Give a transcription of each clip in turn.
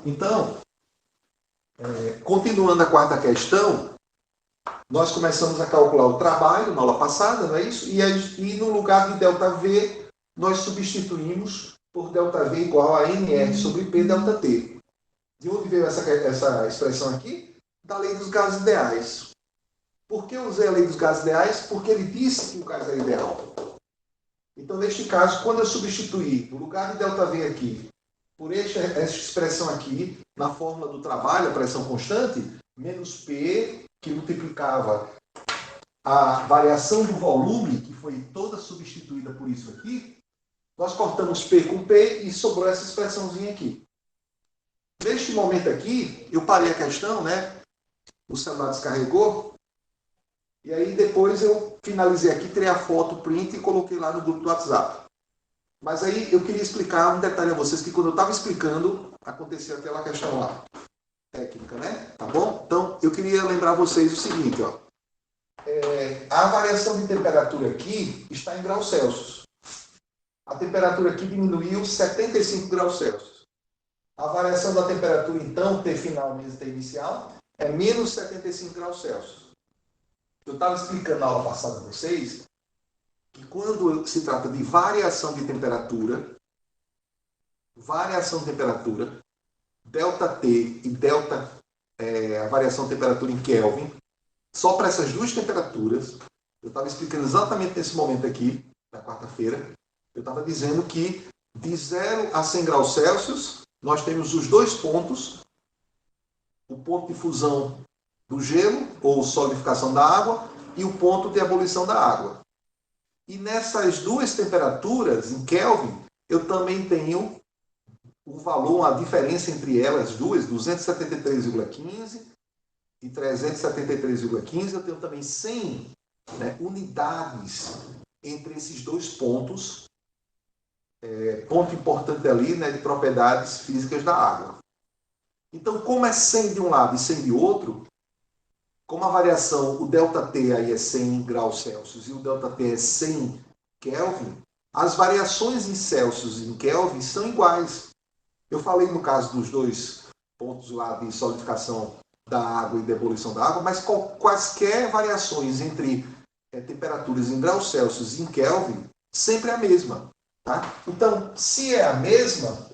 Então, continuando a quarta questão, nós começamos a calcular o trabalho na aula passada, não é isso? E no lugar de ΔV, nós substituímos por ΔV igual a NR sobre P ΔT. De onde veio essa expressão aqui? Da lei dos gases ideais. Por que eu usei a lei dos gases ideais? Porque ele disse que o gás era ideal. Então, neste caso, quando eu substituir, no lugar de ΔV aqui, por essa expressão aqui, na fórmula do trabalho, a pressão constante, menos P, que multiplicava a variação do volume, que foi toda substituída por isso aqui, nós cortamos P com P e sobrou essa expressãozinha aqui. Neste momento aqui, eu parei a questão, né? O celular descarregou. E aí depois eu finalizei aqui, tirei a foto, print e coloquei lá no grupo do WhatsApp. Mas aí eu queria explicar um detalhe a vocês, que quando eu estava explicando, acontecia aquela questão lá. Técnica, né? Tá bom? Então, eu queria lembrar vocês o seguinte, ó. A variação de temperatura aqui está em graus Celsius. A temperatura aqui diminuiu 75 graus Celsius. A variação da temperatura, então, T final menos T inicial, é menos 75 graus Celsius. Eu estava explicando na aula passada a vocês que quando se trata de variação de temperatura, ΔT e a variação de temperatura em Kelvin, só para essas duas temperaturas, eu estava explicando exatamente nesse momento aqui, na quarta-feira, eu estava dizendo que de 0 a 100 graus Celsius, nós temos os dois pontos, o ponto de fusão do gelo, ou solidificação da água, e o ponto de ebulição da água. E nessas duas temperaturas, em Kelvin, eu também tenho o valor, a diferença entre elas duas, 273,15 e 373,15, eu tenho também 100 unidades entre esses dois pontos, ponto importante ali, né, de propriedades físicas da água. Então, como é 100 de um lado e 100 de outro, como a variação, o ΔT aí é 100 graus Celsius e o ΔT é 100 Kelvin, as variações em Celsius e em Kelvin são iguais. Eu falei no caso dos dois pontos lá de solidificação da água e de ebulição da água, mas quaisquer variações entre temperaturas em graus Celsius e em Kelvin, sempre é a mesma. Tá? Então, se é a mesma,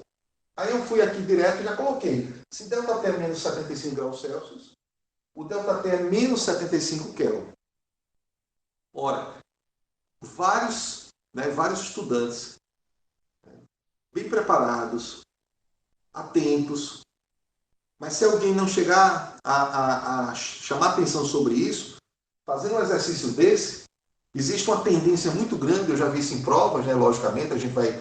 aí eu fui aqui direto e já coloquei. Se ΔT é menos 75 graus Celsius, o ΔT é menos 75 Kelvin. Ora, vários estudantes bem preparados, atentos, mas se alguém não chegar a chamar atenção sobre isso, fazendo um exercício desse, existe uma tendência muito grande, eu já vi isso em provas, né, logicamente, a gente vai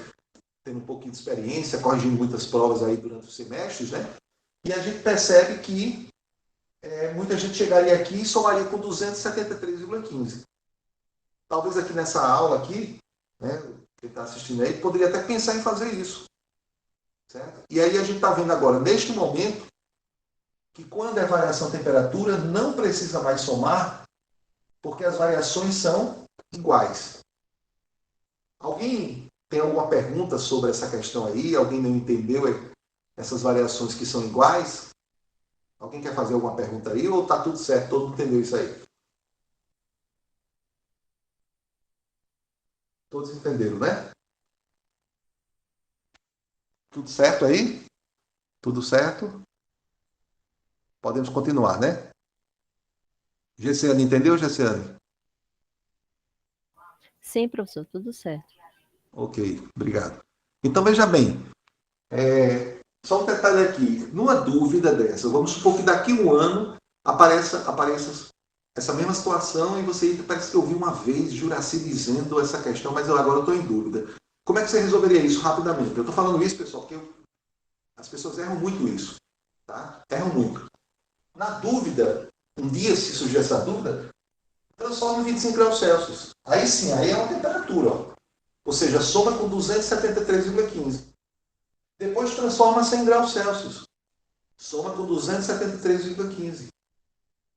tendo um pouquinho de experiência, corrigindo muitas provas aí durante os semestres, né, e a gente percebe que muita gente chegaria aqui e somaria com 273,15. Talvez aqui nessa aula aqui, né, quem está assistindo aí, poderia até pensar em fazer isso. Certo? E aí a gente está vendo agora, neste momento, que quando é variação de temperatura, não precisa mais somar, porque as variações são iguais. Alguém tem alguma pergunta sobre essa questão aí? Alguém não entendeu essas variações que são iguais? Alguém quer fazer alguma pergunta aí ou está tudo certo? Todo mundo entendeu isso aí? Todos entenderam, né? Tudo certo aí? Tudo certo? Podemos continuar, né? Gessiane, entendeu, Gessiane? Sim, professor, tudo certo. Ok, obrigado. Então, veja bem, só um detalhe aqui. Numa dúvida dessa, vamos supor que daqui a um ano apareça essa mesma situação e você parece que ouviu uma vez Juraci dizendo essa questão, mas agora eu estou em dúvida. Como é que você resolveria isso rapidamente? Eu estou falando isso, pessoal, porque as pessoas erram muito isso. Tá? Erram muito. Na dúvida, um dia, se surgir essa dúvida, transforma em 25 graus Celsius. Aí sim, aí é uma temperatura. Ó. Ou seja, soma com 273,15. Depois transforma em 100 graus Celsius. Soma com 273,15.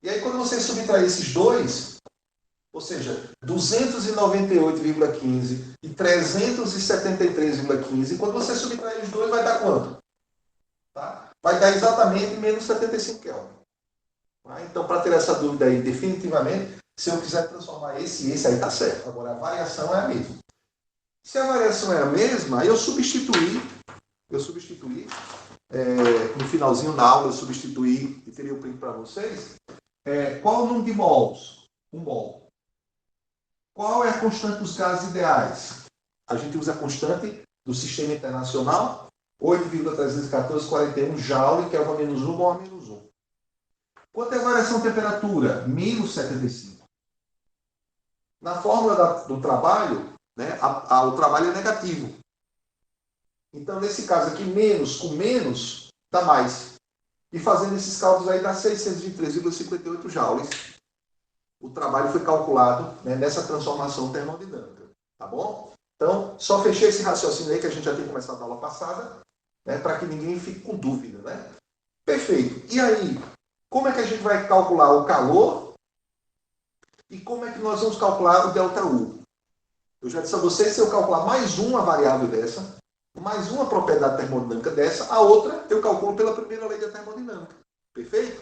E aí quando você subtrair esses dois, ou seja, 298,15 e 373,15, quando você subtrair os dois, vai dar quanto? Tá? Vai dar exatamente menos 75 Kelvin. Tá? Então, para ter essa dúvida aí definitivamente, se eu quiser transformar esse aí está certo. Agora, a variação é a mesma. Se a variação é a mesma, aí eu substituí no finalzinho da aula, eu substituí e teria o print para vocês. Qual o número de mols? 1 mol. Qual é a constante dos gases ideais? A gente usa a constante do Sistema Internacional, 8,31441 Joule, que é uma menos 1 mol a menos 1. Quanto é a variação de temperatura? Menos 75. Na fórmula do trabalho, né, o trabalho é negativo. Então, nesse caso aqui, menos com menos, dá mais. E fazendo esses cálculos aí, dá 623,58 joules. O trabalho foi calculado, né, nessa transformação termodinâmica. Tá bom? Então, só fechei esse raciocínio aí que a gente já tem começado na aula passada, né, para que ninguém fique com dúvida. Né? Perfeito. E aí, como é que a gente vai calcular o calor? E como é que nós vamos calcular o ΔU? Eu já disse a vocês, se eu calcular mais uma variável dessa, mais uma propriedade termodinâmica dessa, a outra eu calculo pela primeira lei da termodinâmica. Perfeito?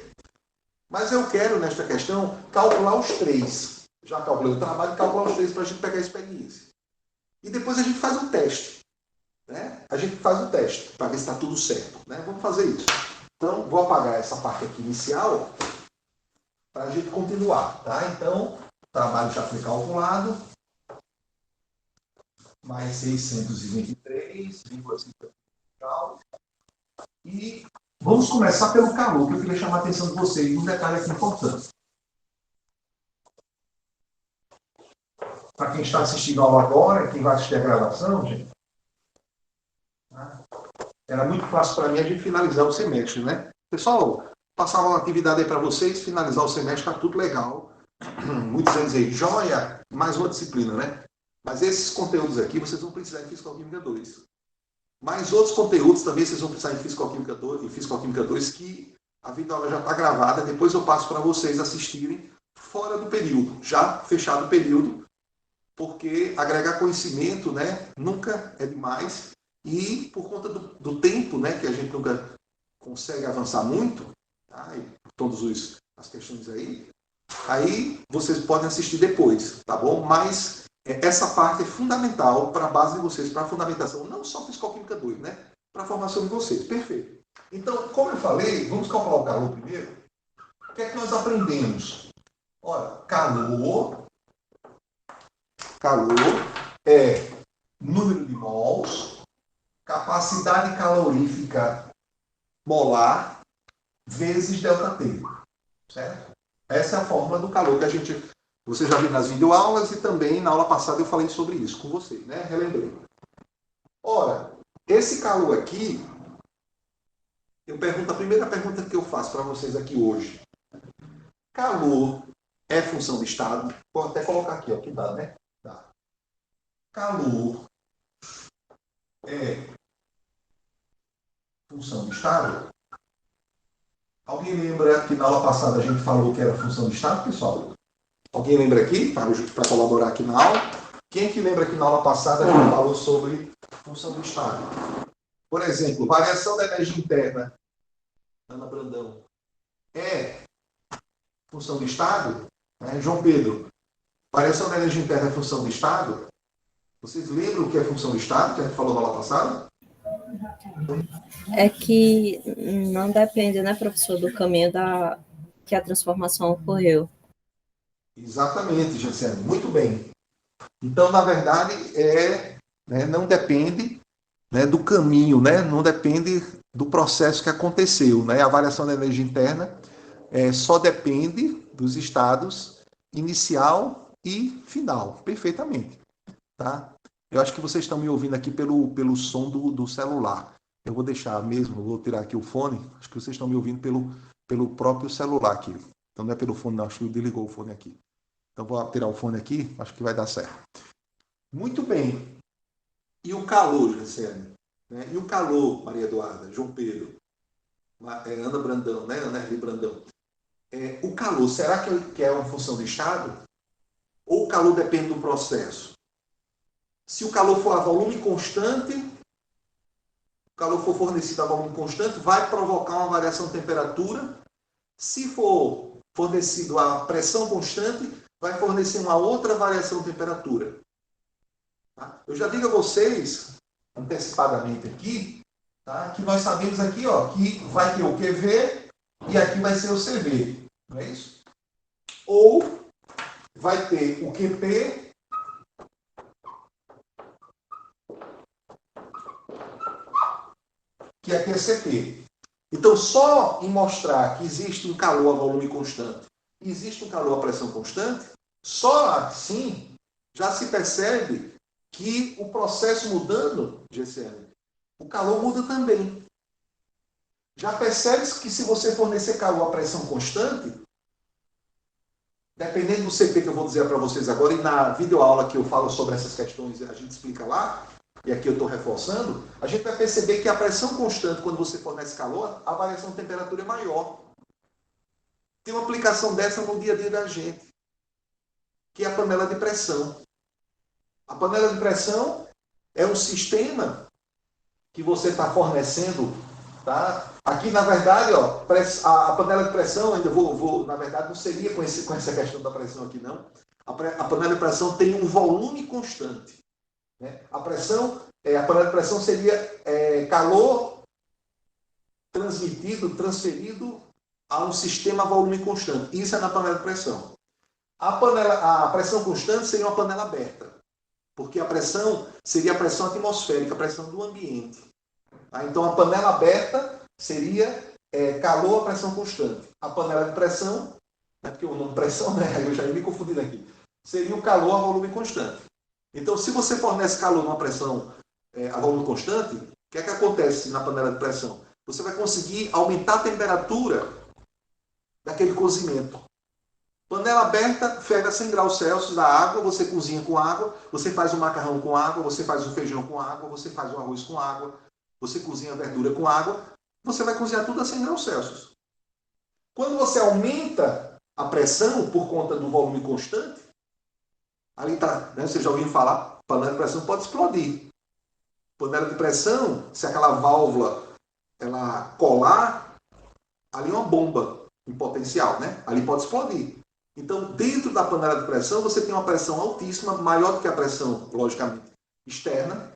Mas eu quero, nesta questão, calcular os três. Já calculei o trabalho e calcular os três para a gente pegar a experiência. E depois a gente faz um teste. Né? A gente faz um teste para ver se está tudo certo. Né? Vamos fazer isso. Então, vou apagar essa parte aqui inicial para a gente continuar. Tá? Então, o trabalho já foi calculado. Mais 623,50 joules. E vamos começar pelo calor, que eu queria chamar a atenção de vocês. Um detalhe aqui importante. Para quem está assistindo a aula agora, quem vai assistir a gravação, gente, era muito fácil para mim a gente finalizar o semestre, né? Pessoal, passava uma atividade aí para vocês, finalizar o semestre, está tudo legal. Muitos anos aí, joia, mais uma disciplina, né? Mas esses conteúdos aqui vocês vão precisar em Físico-Química 2. Mas outros conteúdos também vocês vão precisar em Físico-Química 2, que a videoaula já está gravada, depois eu passo para vocês assistirem fora do período, já fechado o período, porque agregar conhecimento, né, nunca é demais, e por conta do tempo, né, que a gente nunca consegue avançar muito, tá, e por todas as questões aí vocês podem assistir depois, tá bom? Mas essa parte é fundamental para a base de vocês, para a fundamentação, não só Físico-Química 2, né? Para a formação de vocês. Perfeito. Então, como eu falei, vamos calcular o calor primeiro. O que é que nós aprendemos? Olha, calor é número de mols, capacidade calorífica molar, vezes ΔT. Certo? Essa é a fórmula do calor que você já viu nas videoaulas e também na aula passada eu falei sobre isso com vocês, né? Relembrei. Ora, esse calor aqui, a primeira pergunta que eu faço para vocês aqui hoje. Calor é função de estado? Vou até colocar aqui, ó, que dá, né? Dá. Calor é função de estado? Alguém lembra que na aula passada a gente falou que era função de estado, pessoal? Alguém lembra aqui, para colaborar aqui na aula? Quem que lembra que na aula passada a gente falou sobre função do estado? Por exemplo, variação da energia interna, Ana Brandão, é função do estado? João Pedro, variação da energia interna é função do estado? Vocês lembram o que é função do estado, que a gente falou na aula passada? É que não depende, né, professor, do caminho que a transformação ocorreu. Exatamente, Jaciane, muito bem. Então, na verdade, não depende, né, do caminho, né, não depende do processo que aconteceu. Né? A variação da energia interna só depende dos estados inicial e final, perfeitamente. Tá? Eu acho que vocês estão me ouvindo aqui pelo som do celular. Eu vou deixar mesmo, vou tirar aqui o fone, acho que vocês estão me ouvindo pelo próprio celular aqui. Então não é pelo fone, não, acho que desligou o fone aqui. Então vou tirar o fone aqui, acho que vai dar certo. Muito bem. E o calor, Jaciane? Né? E o calor, Maria Eduarda, João Pedro, Ana Brandão, né? Ana Herli Brandão. O calor, será que é uma função de estado? Ou o calor depende do processo? Se o calor for a volume constante, calor for fornecido a volume constante, vai provocar uma variação de temperatura. Se for fornecido a pressão constante, vai fornecer uma outra variação de temperatura. Tá? Eu já digo a vocês, antecipadamente aqui, tá, que nós sabemos aqui ó, que vai ter o QV e aqui vai ser o CV. Não é isso? Ou vai ter o QP que aqui é CP. Então, só em mostrar que existe um calor a volume constante e existe um calor a pressão constante, só assim já se percebe que o processo mudando, GCM, o calor muda também. Já percebe-se que se você fornecer calor a pressão constante, dependendo do CP que eu vou dizer para vocês agora, e na videoaula que eu falo sobre essas questões, a gente explica lá, e aqui eu estou reforçando, a gente vai perceber que a pressão constante, quando você fornece calor, a variação de temperatura é maior. Tem uma aplicação dessa no dia a dia da gente, que é a panela de pressão. A panela de pressão é um sistema que você está fornecendo, tá? Aqui, na verdade, ó, a panela de pressão, ainda na verdade, não seria com essa questão da pressão aqui, não. A panela de pressão tem um volume constante. Né? A panela de pressão seria calor transferido a um sistema a volume constante. Isso é na panela de pressão. A pressão constante seria uma panela aberta, porque a pressão seria a pressão atmosférica, a pressão do ambiente. Tá? Então, a panela aberta seria calor a pressão constante. A panela de pressão, porque o nome pressão, né? Eu já ia me confundindo aqui, seria o calor a volume constante. Então, se você fornece calor numa pressão a volume constante, o que é que acontece na panela de pressão? Você vai conseguir aumentar a temperatura daquele cozimento. Panela aberta, ferve a 100 graus Celsius da água, você cozinha com água, você faz o macarrão com água, você faz o feijão com água, você faz o arroz com água, você cozinha a verdura com água, você vai cozinhar tudo a 100 graus Celsius. Quando você aumenta a pressão por conta do volume constante, ali está, né, você já ouviu falar, panela de pressão pode explodir. Panela de pressão, se aquela válvula ela colar, ali é uma bomba em potencial, né? Ali pode explodir. Então, dentro da panela de pressão, você tem uma pressão altíssima, maior do que a pressão, logicamente, externa.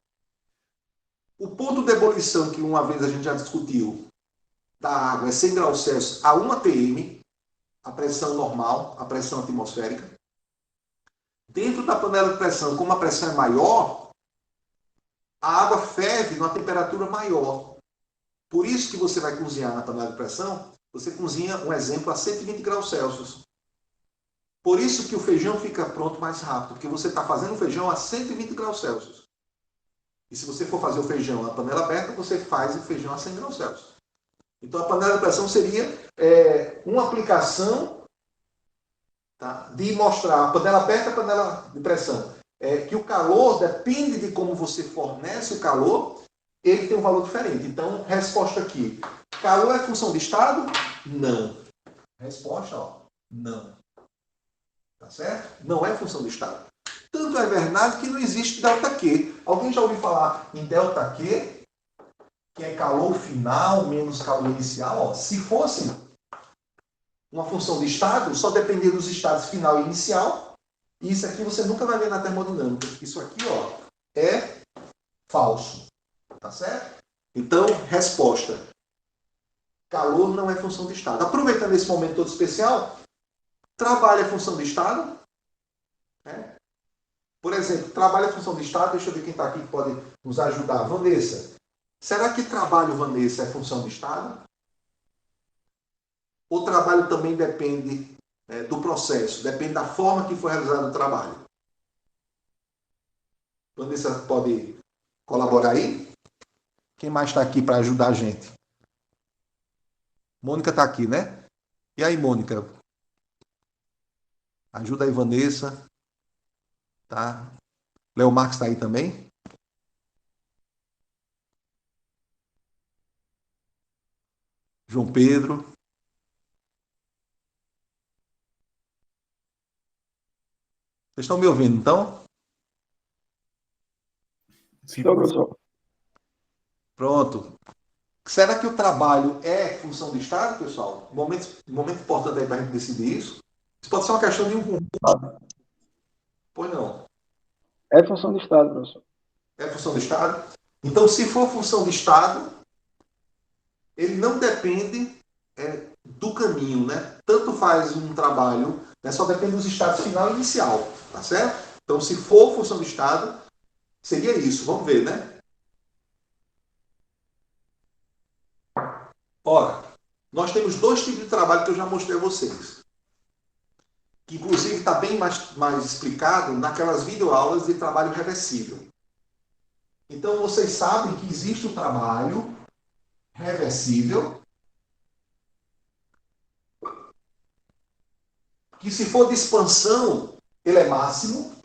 O ponto de ebulição, que uma vez a gente já discutiu, da água é 100 graus Celsius a 1 atm, a pressão normal, a pressão atmosférica. Dentro da panela de pressão, como a pressão é maior, a água ferve numa temperatura maior. Por isso que você vai cozinhar na panela de pressão, você cozinha, um exemplo, a 120 graus Celsius. Por isso que o feijão fica pronto mais rápido, porque você está fazendo o feijão a 120 graus Celsius. E se você for fazer o feijão na panela aberta, você faz o feijão a 100 graus Celsius. Então, a panela de pressão seria uma aplicação, tá, de mostrar a panela aberta e a panela de pressão. Que o calor, depende de como você fornece o calor, ele tem um valor diferente. Então, resposta aqui. Calor é função de estado? Não. Resposta, ó, não. Tá certo? Não é função de estado. Tanto é verdade que não existe ΔQ. Alguém já ouviu falar em ΔQ? Que é calor final menos calor inicial? Ó, se fosse uma função de estado, só dependia dos estados final e inicial. E isso aqui você nunca vai ver na termodinâmica. Isso aqui, ó, é falso. Tá certo? Então, resposta. Calor não é função de estado. Aproveitando esse momento todo especial, trabalho é função de estado? Por exemplo, trabalho é função de estado. Deixa eu ver quem está aqui que pode nos ajudar. Vanessa. Será que trabalho, Vanessa, é função de estado? O trabalho também depende do processo, depende da forma que foi realizado o trabalho. Vanessa pode colaborar aí? Quem mais está aqui para ajudar a gente? Mônica está aqui, né? E aí, Mônica? Ajuda aí, Vanessa. Tá? Léo Marques está aí também? João Pedro. Vocês estão me ouvindo, então? Sim, professor. Pronto. Será que o trabalho é função do Estado, pessoal? Momento importante aí para a gente decidir isso. Isso pode ser uma questão de um concurso. Pois não. É função do Estado, professor. É função do Estado? Então, se for função do Estado, ele não depende do caminho, né? Tanto faz um trabalho, né? Só depende dos estados final e inicial, tá certo? Então, se for função do Estado, seria isso. Vamos ver, né? Ora, nós temos dois tipos de trabalho que eu já mostrei a vocês. Que, inclusive, está bem mais explicado naquelas videoaulas de trabalho reversível. Então, vocês sabem que existe o trabalho reversível, que se for de expansão, ele é máximo.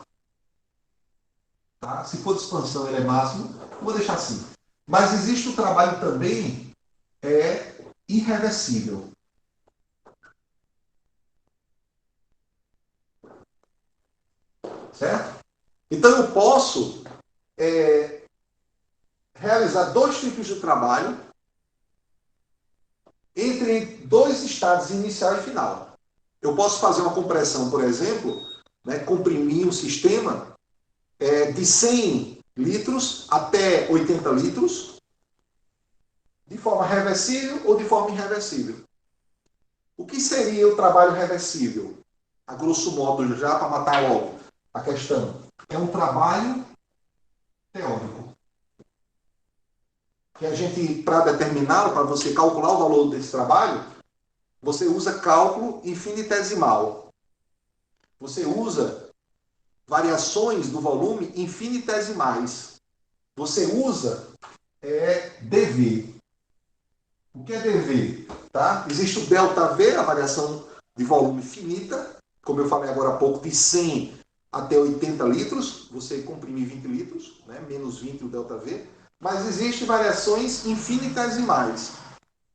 Tá? Se for de expansão, ele é máximo. Vou deixar assim. Mas existe o trabalho também irreversível. Certo? Então, eu posso realizar dois tipos de trabalho entre dois estados inicial e final. Eu posso fazer uma compressão, por exemplo, né, comprimir um sistema de 100 litros até 80 litros, de forma reversível ou de forma irreversível. O que seria o trabalho reversível? A grosso modo, já para matar logo a questão. É um trabalho teórico. Que a gente, para determinar, para você calcular o valor desse trabalho, você usa cálculo infinitesimal. Você usa variações do volume infinitesimais. Você usa dV. O que é dV? Tá? Existe o ΔV, a variação de volume finita, como eu falei agora há pouco, de 100 até 80 litros, você comprimir 20 litros, né? Menos 20 o ΔV, mas existem variações infinitesimais.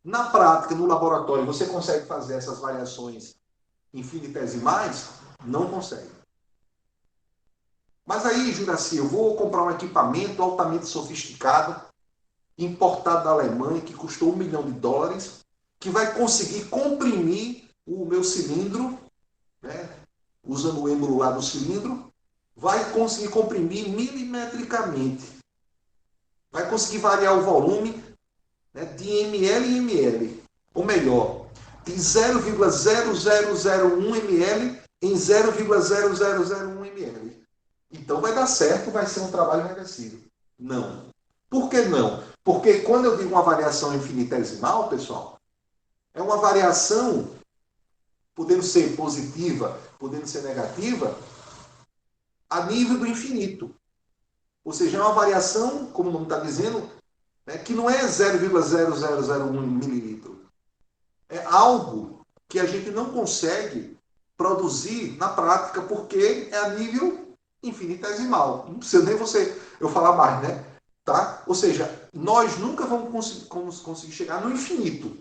Na prática, no laboratório, você consegue fazer essas variações infinitesimais? Não consegue. Mas aí, Juraci, eu vou comprar um equipamento altamente sofisticado, importado da Alemanha, que custou $1 milhão, que vai conseguir comprimir o meu cilindro, né, usando o êmbolo lá do cilindro, vai conseguir comprimir milimetricamente. Vai conseguir variar o volume, né, de ml em ml. Ou melhor, de 0,0001 ml em 0,0001 ml. Então vai dar certo, vai ser um trabalho reversível. Não. Por que não? Porque quando eu digo uma variação infinitesimal, pessoal, é uma variação, podendo ser positiva, podendo ser negativa, a nível do infinito. Ou seja, é uma variação, como o nome está dizendo, né, que não é 0,0001 mililitro. É algo que a gente não consegue produzir na prática porque é a nível infinitesimal. Não precisa nem eu falar mais, né? Tá? Ou seja, nós nunca vamos conseguir chegar no infinito.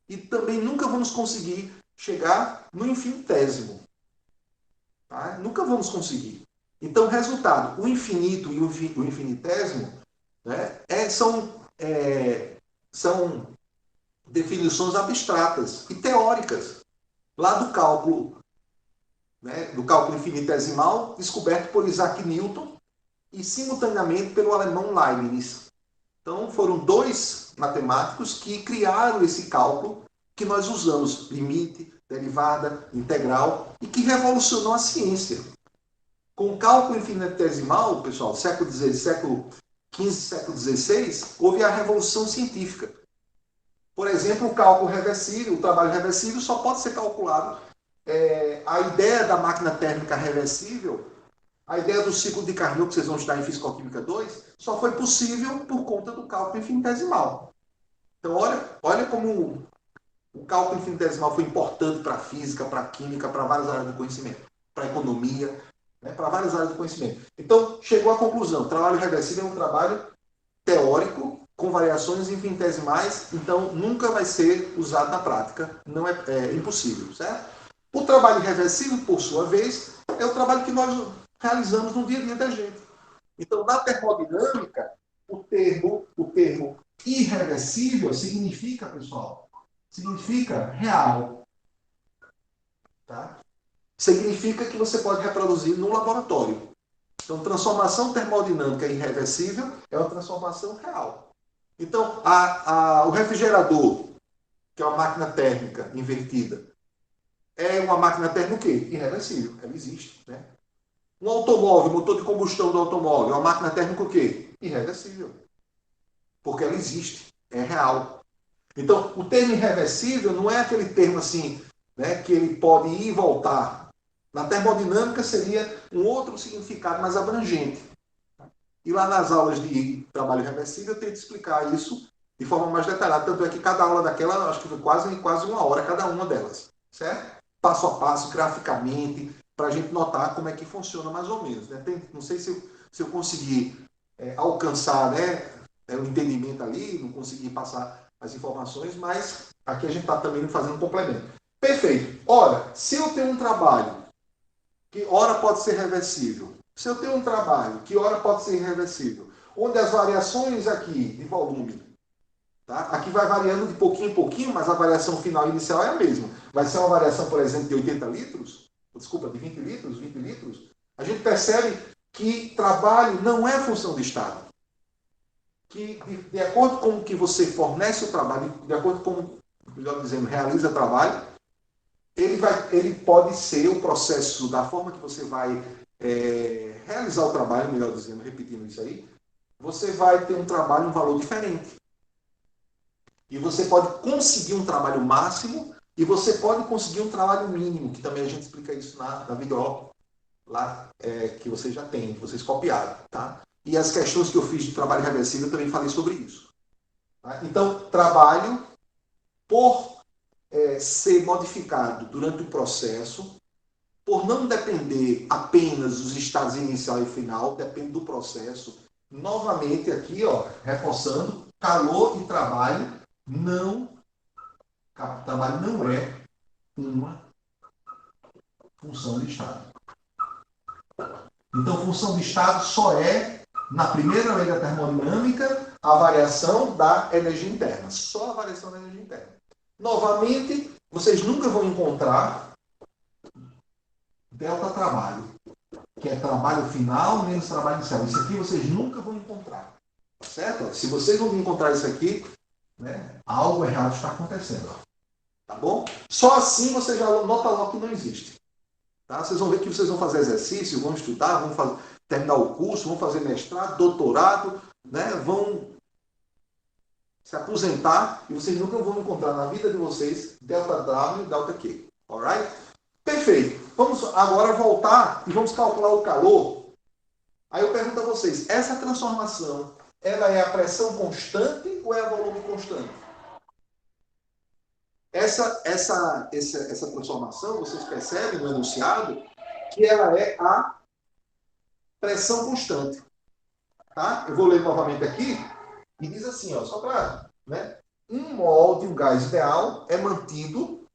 E também nunca vamos conseguir chegar no infinitésimo. Tá? Nunca vamos conseguir. Então, resultado, o infinito e o infinitésimo, né, são definições abstratas e teóricas, lá do cálculo, né, do cálculo infinitesimal, descoberto por Isaac Newton e simultaneamente pelo alemão Leibniz. Então, foram dois matemáticos que criaram esse cálculo que nós usamos, limite, derivada, integral, e que revolucionou a ciência. Com o cálculo infinitesimal, pessoal, século XV, século XVI, houve a revolução científica. Por exemplo, o cálculo reversível, o trabalho reversível só pode ser calculado. A ideia da máquina térmica reversível, a ideia do ciclo de Carnot, que vocês vão estudar em Fisicoquímica 2, só foi possível por conta do cálculo infinitesimal. Então, olha como o cálculo infinitesimal foi importante para a física, para a química, para várias áreas do conhecimento, para a economia, né, para várias áreas do conhecimento. Então, chegou à conclusão, o trabalho reversível é um trabalho teórico, com variações infinitesimais, então nunca vai ser usado na prática, não é impossível, certo? O trabalho reversível, por sua vez, é o trabalho que nós realizamos no dia a dia da gente. Então, na termodinâmica, o termo termo irreversível significa, pessoal, significa real. Tá? Significa que você pode reproduzir no laboratório. Então, transformação termodinâmica irreversível é uma transformação real. Então, o refrigerador, que é uma máquina térmica invertida, é uma máquina térmica o quê? Irreversível. Ela existe. Né? Um automóvel, motor de combustão do automóvel, é uma máquina térmica o quê? Irreversível. Porque ela existe. É real. Então, o termo irreversível não é aquele termo assim, né, que ele pode ir e voltar. Na termodinâmica seria um outro significado mais abrangente. E lá nas aulas de trabalho reversível eu tento explicar isso de forma mais detalhada. Tanto é que cada aula daquela, acho que foi quase 1 hora cada uma delas. Certo? Passo a passo, graficamente, para a gente notar como é que funciona mais ou menos. Né? Não sei se eu conseguir alcançar, né, o entendimento ali, não conseguir passar as informações, mas aqui a gente está também fazendo um complemento. Perfeito. Ora, se eu tenho um trabalho que ora pode ser reversível, se eu tenho um trabalho que ora pode ser irreversível, onde as variações aqui de volume, tá? Aqui vai variando de pouquinho em pouquinho, mas a variação final inicial é a mesma. Vai ser uma variação, por exemplo, de 80 litros, desculpa, de 20 litros, 20 litros, a gente percebe que trabalho não é função de estado. Que, de acordo com o que você fornece o trabalho, de acordo com, melhor dizendo, realiza o trabalho, ele pode ser o processo da forma que você vai realizar o trabalho, melhor dizendo, repetindo isso aí, você vai ter um trabalho, um valor diferente. E você pode conseguir um trabalho máximo e você pode conseguir um trabalho mínimo, que também a gente explica isso na videoaula lá que vocês já têm, que vocês copiaram, tá? E as questões que eu fiz de trabalho reversível eu também falei sobre isso. Tá? Então, trabalho por ser modificado durante o processo, por não depender apenas dos estados inicial e final, depende do processo. Novamente aqui, ó, reforçando, calor e trabalho não é uma função de estado. Então, função de estado só é, na primeira lei da termodinâmica, a variação da energia interna. Só a variação da energia interna. Novamente, vocês nunca vão encontrar delta trabalho, que é trabalho final menos trabalho inicial. Isso aqui vocês nunca vão encontrar. Certo? Se vocês não encontrar isso aqui, né, algo errado está acontecendo. Tá bom? Só assim você já nota logo que não existe. Tá? Vocês vão ver que vocês vão fazer exercício, vão estudar, vão terminar o curso, vão fazer mestrado, doutorado, né? Vão se aposentar e vocês nunca vão encontrar na vida de vocês delta W e delta Q. Alright? Perfeito. Vamos agora voltar e vamos calcular o calor. Aí eu pergunto a vocês, essa transformação, ela é a pressão constante ou é a volume constante? Essa transformação, vocês percebem no enunciado, que ela é a pressão constante. Tá? Eu vou ler novamente aqui, e diz assim, ó, só para... Né, 1 mol de um gás ideal é mantido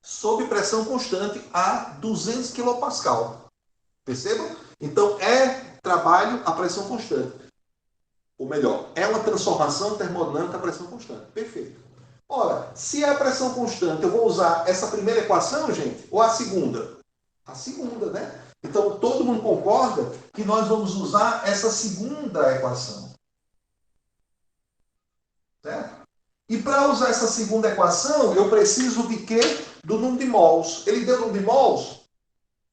sob pressão constante a 200 kPa. Percebam? Então, é trabalho a pressão constante. Ou melhor, é uma transformação termodinâmica a pressão constante. Perfeito. Ora, se é a pressão constante, eu vou usar essa primeira equação, gente, ou a segunda? A segunda, né? Então, todo mundo concorda que nós vamos usar essa segunda equação. Certo? E para usar essa segunda equação, eu preciso de quê? Do número de mols. Ele deu o número de mols?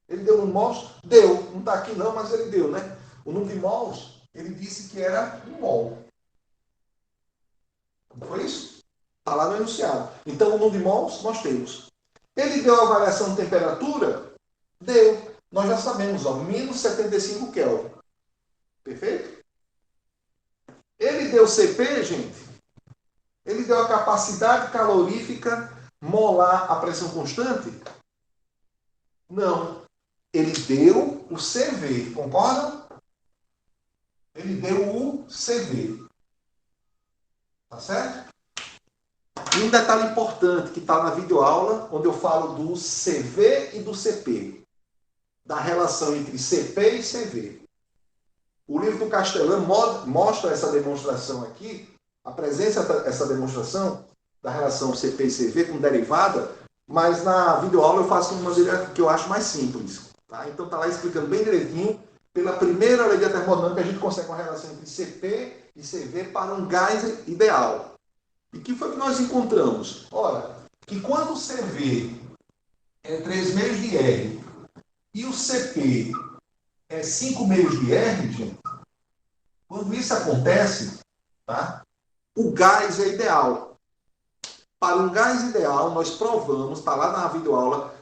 Ele deu o número de mols? Deu. Não está aqui não, mas ele deu, né? O número de mols, ele disse que era 1 mol. Não foi isso? Está lá no enunciado. Então, o número de mols nós temos. Ele deu a variação de temperatura? Deu. Nós já sabemos, ó, menos 75 Kelvin. Perfeito? Ele deu CP, gente? Ele deu a capacidade calorífica molar a pressão constante? Não. Ele deu o CV, concordam? Ele deu o CV. Tá certo? E um detalhe importante que está na videoaula, onde eu falo do CV e do CP. Da relação entre CP e CV. O livro do Castellan mostra essa demonstração aqui, apresenta essa demonstração da relação CP e CV com derivada, mas na videoaula eu faço uma maneira que eu acho mais simples. Tá? Então está lá explicando bem direitinho. Pela primeira lei da termodinâmica, a gente consegue uma relação entre CP e CV para um gás ideal. E que foi que nós encontramos? Ora, que quando o CV é 3 meios de R e o CP é 5 meios de R, gente, quando isso acontece, tá? O gás é ideal. Para um gás ideal, nós provamos, está lá na videoaula,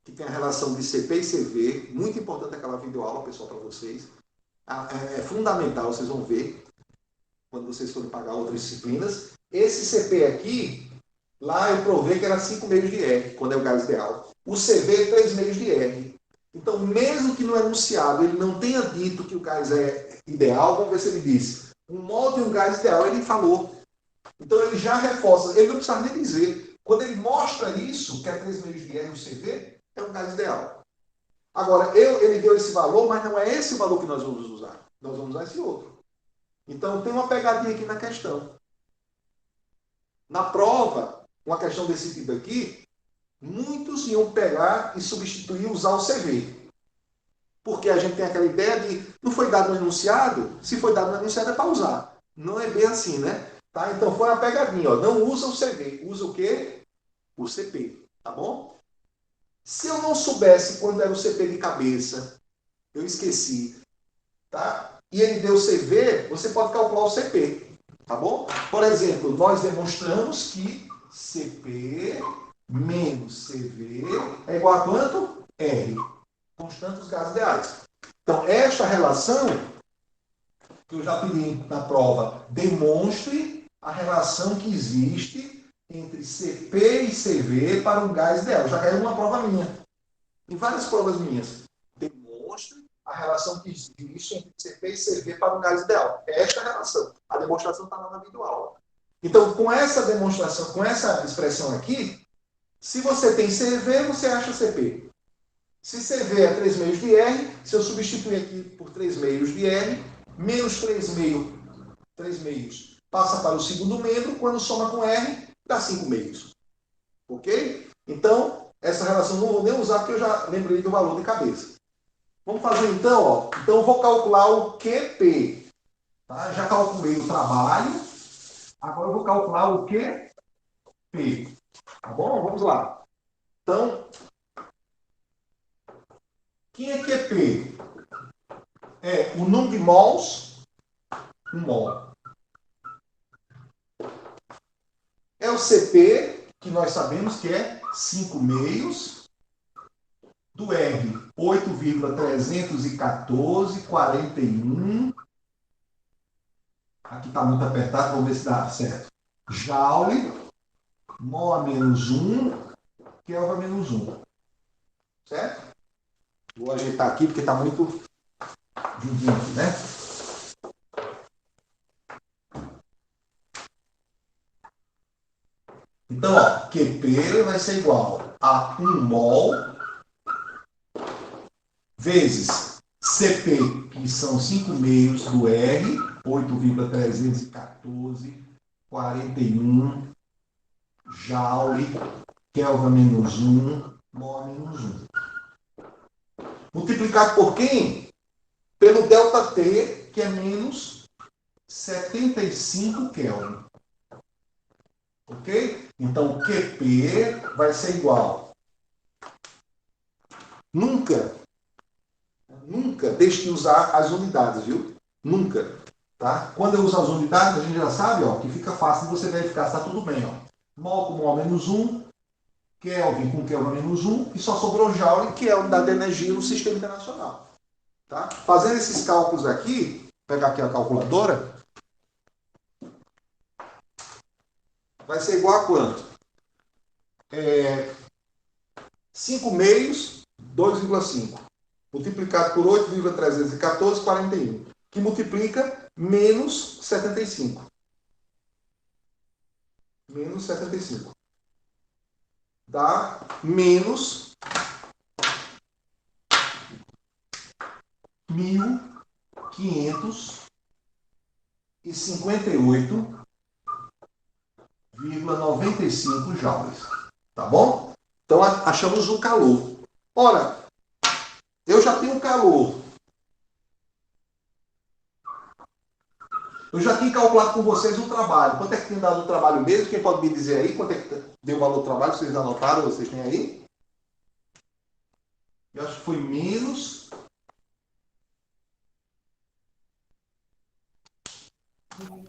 que tem a relação de CP e CV, muito importante aquela videoaula, pessoal, para vocês. É fundamental, vocês vão ver, quando vocês forem pagar outras disciplinas. Esse CP aqui, lá eu provei que era 5 meios de R, quando é o gás ideal. O CV é 3 meios de R. Então, mesmo que no enunciado ele não tenha dito que o gás é ideal, vamos ver se ele disse. Um mol de um gás ideal, ele falou. Então, ele já reforça. Ele não precisa nem dizer. Quando ele mostra isso, que é 3 meios de R o CV, é um gás ideal. Agora, ele deu esse valor, mas não é esse o valor que nós vamos usar. Nós vamos usar esse outro. Então, tem uma pegadinha aqui na questão. Na prova, uma questão desse tipo aqui, muitos iam pegar e substituir, usar o CV. Porque a gente tem aquela ideia de, não foi dado no enunciado? Se foi dado no enunciado é para usar. Não é bem assim, né? Tá? Então foi uma pegadinha. Ó. Não usa o CV. Usa o quê? O CP. Tá bom? Se eu não soubesse quando era o CP de cabeça, eu esqueci. Tá? E ele deu o CV, você pode calcular o CP. Tá bom? Por exemplo, nós demonstramos que CP menos CV é igual a quanto? R. Constante dos gases ideais. Então, esta relação, que eu já pedi na prova, demonstre a relação que existe entre CP e CV para um gás ideal. Já caiu uma prova minha. Em várias provas minhas. Demonstre a relação que existe entre CP e CV para um gás ideal. É esta relação. A demonstração está lá na videoaula. Então, com essa demonstração, com essa expressão aqui, se você tem CV, você acha CP. Se CV é 3 meios de R, se eu substituir aqui por 3 meios de R, menos 3 meios passa para o segundo membro, quando soma com R, dá 5 meios. Ok? Então, essa relação não vou nem usar, porque eu já lembrei do valor de cabeça. Vamos fazer então, ó. Então, eu vou calcular o QP. Tá? Já calculei o trabalho. Agora eu vou calcular o QP. Tá bom? Vamos lá. Então, quem é QP? É o número de mols, 1 mol. É o CP, que nós sabemos que é 5 meios, do R, 8,314,41. Aqui está muito apertado, vamos ver se dá certo. Joule, mol a menos 1, Kelvin a menos 1. Certo? Vou ajeitar aqui, porque está muito juntinho aqui, né? Então, ó, QP vai ser igual a 1 mol vezes CP, que são 5 meios do R, 8,314,41 Joule, Kelvin menos 1, mol menos 1. Multiplicado por quem? Pelo ΔT, que é menos 75 Kelvin. Ok? Então, QP vai ser igual. Nunca deixe de usar as unidades, viu? Nunca. Tá? Quando eu uso as unidades, a gente já sabe, ó, que fica fácil de você verificar se está tudo bem. Ó. Mol com mol menos 1, Kelvin com Kelvin menos 1, e só sobrou Joule, que é a unidade de energia no sistema internacional. Tá? Fazendo esses cálculos aqui, vou pegar aqui a calculadora, vai ser igual a quanto? 5 meios, 2,5. Multiplicado por 8,314,41. Que multiplica menos 75. Menos 75. Dá menos 1.000 558,95 joules. Tá bom? Então, achamos o calor. Ora, eu já tenho calor. Eu já tinha calculado com vocês o trabalho. Quanto é que tinha dado o trabalho mesmo? Quem pode me dizer aí? Quanto é que deu o valor do trabalho? Vocês anotaram? Vocês têm aí? Eu acho que foi menos...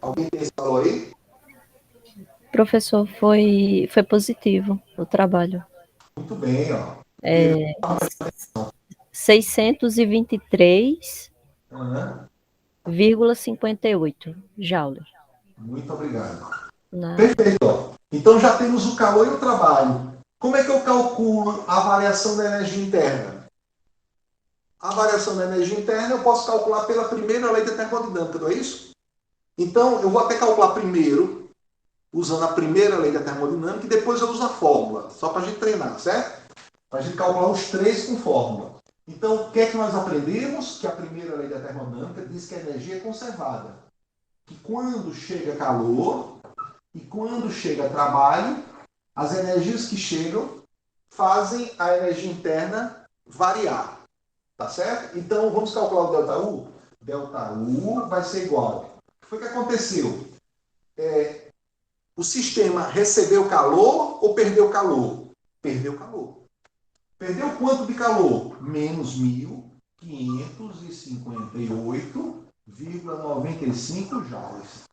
Alguém tem esse valor aí? Professor, foi positivo o trabalho. Muito bem, ó. 623,58 joules. Muito obrigado. Na... Perfeito. Ó. Então já temos o calor e o trabalho. Como é que eu calculo a variação da energia interna? A variação da energia interna eu posso calcular pela primeira lei da termodinâmica, não é isso? Então eu vou até calcular primeiro, usando a primeira lei da termodinâmica, e depois eu uso a fórmula, só para a gente treinar, certo? Para a gente calcular os três com fórmula. Então, o que é que nós aprendemos? Que a primeira lei da termodinâmica diz que a energia é conservada. Que quando chega calor e quando chega trabalho, as energias que chegam fazem a energia interna variar. Tá certo? Então, vamos calcular o ΔU? ΔU vai ser igual. O que foi que aconteceu? O sistema recebeu calor ou perdeu calor? Perdeu calor. Perdeu quanto de calor? Menos 1.558,95 joules.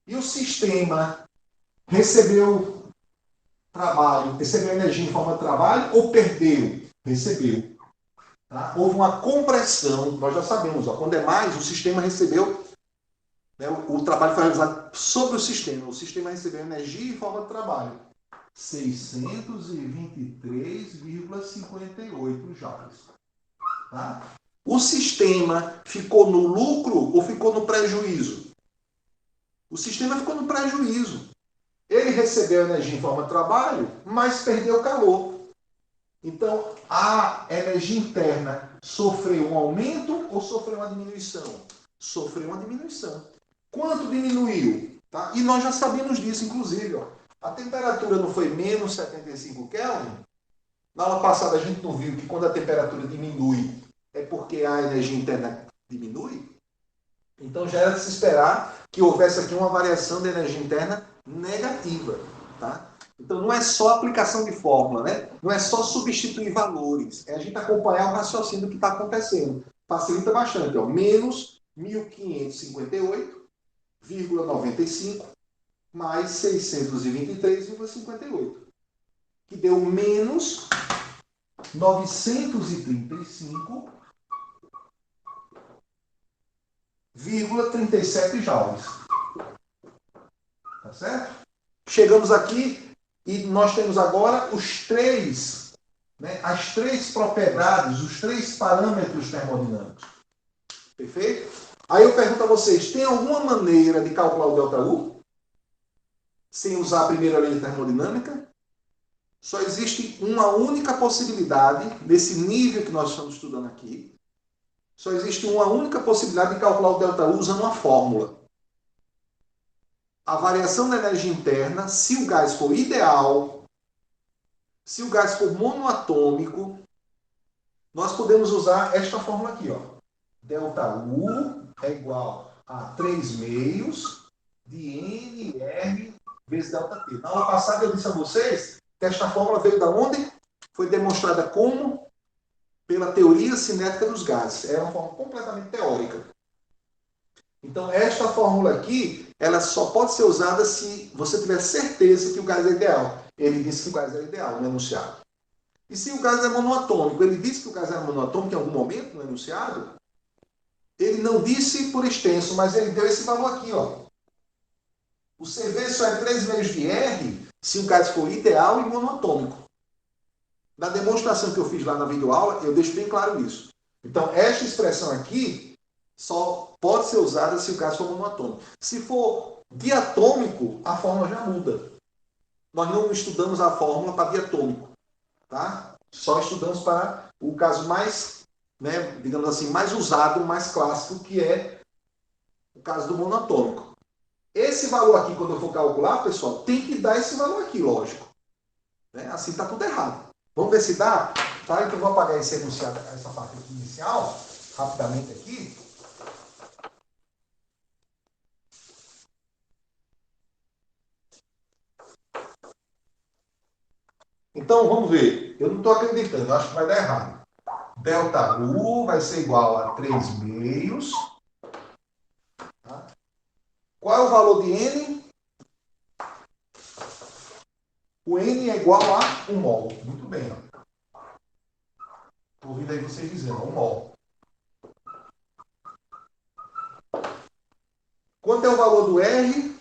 E o sistema recebeu trabalho, recebeu energia em forma de trabalho ou perdeu? Recebeu. Tá? Houve uma compressão, nós já sabemos, ó, quando é mais, o sistema recebeu, né, o trabalho foi realizado sobre o sistema recebeu energia em forma de trabalho. 623,58 joules. Tá? O sistema ficou no lucro ou ficou no prejuízo? O sistema ficou no prejuízo. Ele recebeu energia em forma de trabalho, mas perdeu calor. Então, a energia interna sofreu um aumento ou sofreu uma diminuição? Sofreu uma diminuição. Quanto diminuiu? Tá? E nós já sabemos disso, inclusive. Ó. A temperatura não foi menos 75 Kelvin? Na aula passada a gente não viu que quando a temperatura diminui é porque a energia interna diminui? Então já era de se esperar que houvesse aqui uma variação da energia interna negativa. Tá? Então não é só aplicação de fórmula, né? Não é só substituir valores. É a gente acompanhar o raciocínio do que está acontecendo. Facilita bastante. Ó. Menos 1.558,95 mais 623,58. Que deu menos 935,37 joules. Tá certo? Chegamos aqui e nós temos agora os três, né, as três propriedades, os três parâmetros termodinâmicos. Perfeito? Aí eu pergunto a vocês, tem alguma maneira de calcular o ΔU? Sem usar a primeira lei da termodinâmica? Só existe uma única possibilidade, nesse nível que nós estamos estudando aqui, só existe uma única possibilidade de calcular o ΔU usando uma fórmula. A variação da energia interna, se o gás for ideal, se o gás for monoatômico, nós podemos usar esta fórmula aqui. Ó. ΔU é igual a 3 meios de NR vezes ΔT. Na aula passada eu disse a vocês que esta fórmula veio da onde? Foi demonstrada como? Pela teoria cinética dos gases. É uma fórmula completamente teórica. Então, esta fórmula aqui, ela só pode ser usada se você tiver certeza que o gás é ideal. Ele disse que o gás é ideal no enunciado. E se o gás é monoatômico? Ele disse que o gás era monoatômico em algum momento no enunciado? Ele não disse por extenso, mas ele deu esse valor aqui. Ó. O CV só é 3 meios de R se o gás for ideal e monoatômico. Na demonstração que eu fiz lá na videoaula, eu deixo bem claro isso. Então, esta expressão aqui só pode ser usada se o gás for monoatômico. Se for diatômico, a fórmula já muda. Nós não estudamos a fórmula para diatômico. Tá? Só estudamos para o caso mais né, digamos assim, mais usado, mais clássico, que é o caso do monatômico. Esse valor aqui, quando eu for calcular, pessoal, tem que dar esse valor aqui, lógico. Né? Assim está tudo errado. Vamos ver se dá? Tá? Então, vou apagar esse enunciado, essa parte aqui inicial, rapidamente aqui. Então, vamos ver. Eu não estou acreditando, eu acho que vai dar errado. Delta U vai ser igual a 3 meios. Tá? Qual é o valor de N? O N é igual a 1 mol. Muito bem. Estou ouvindo aí vocês dizendo, 1 mol. Quanto é o valor do R?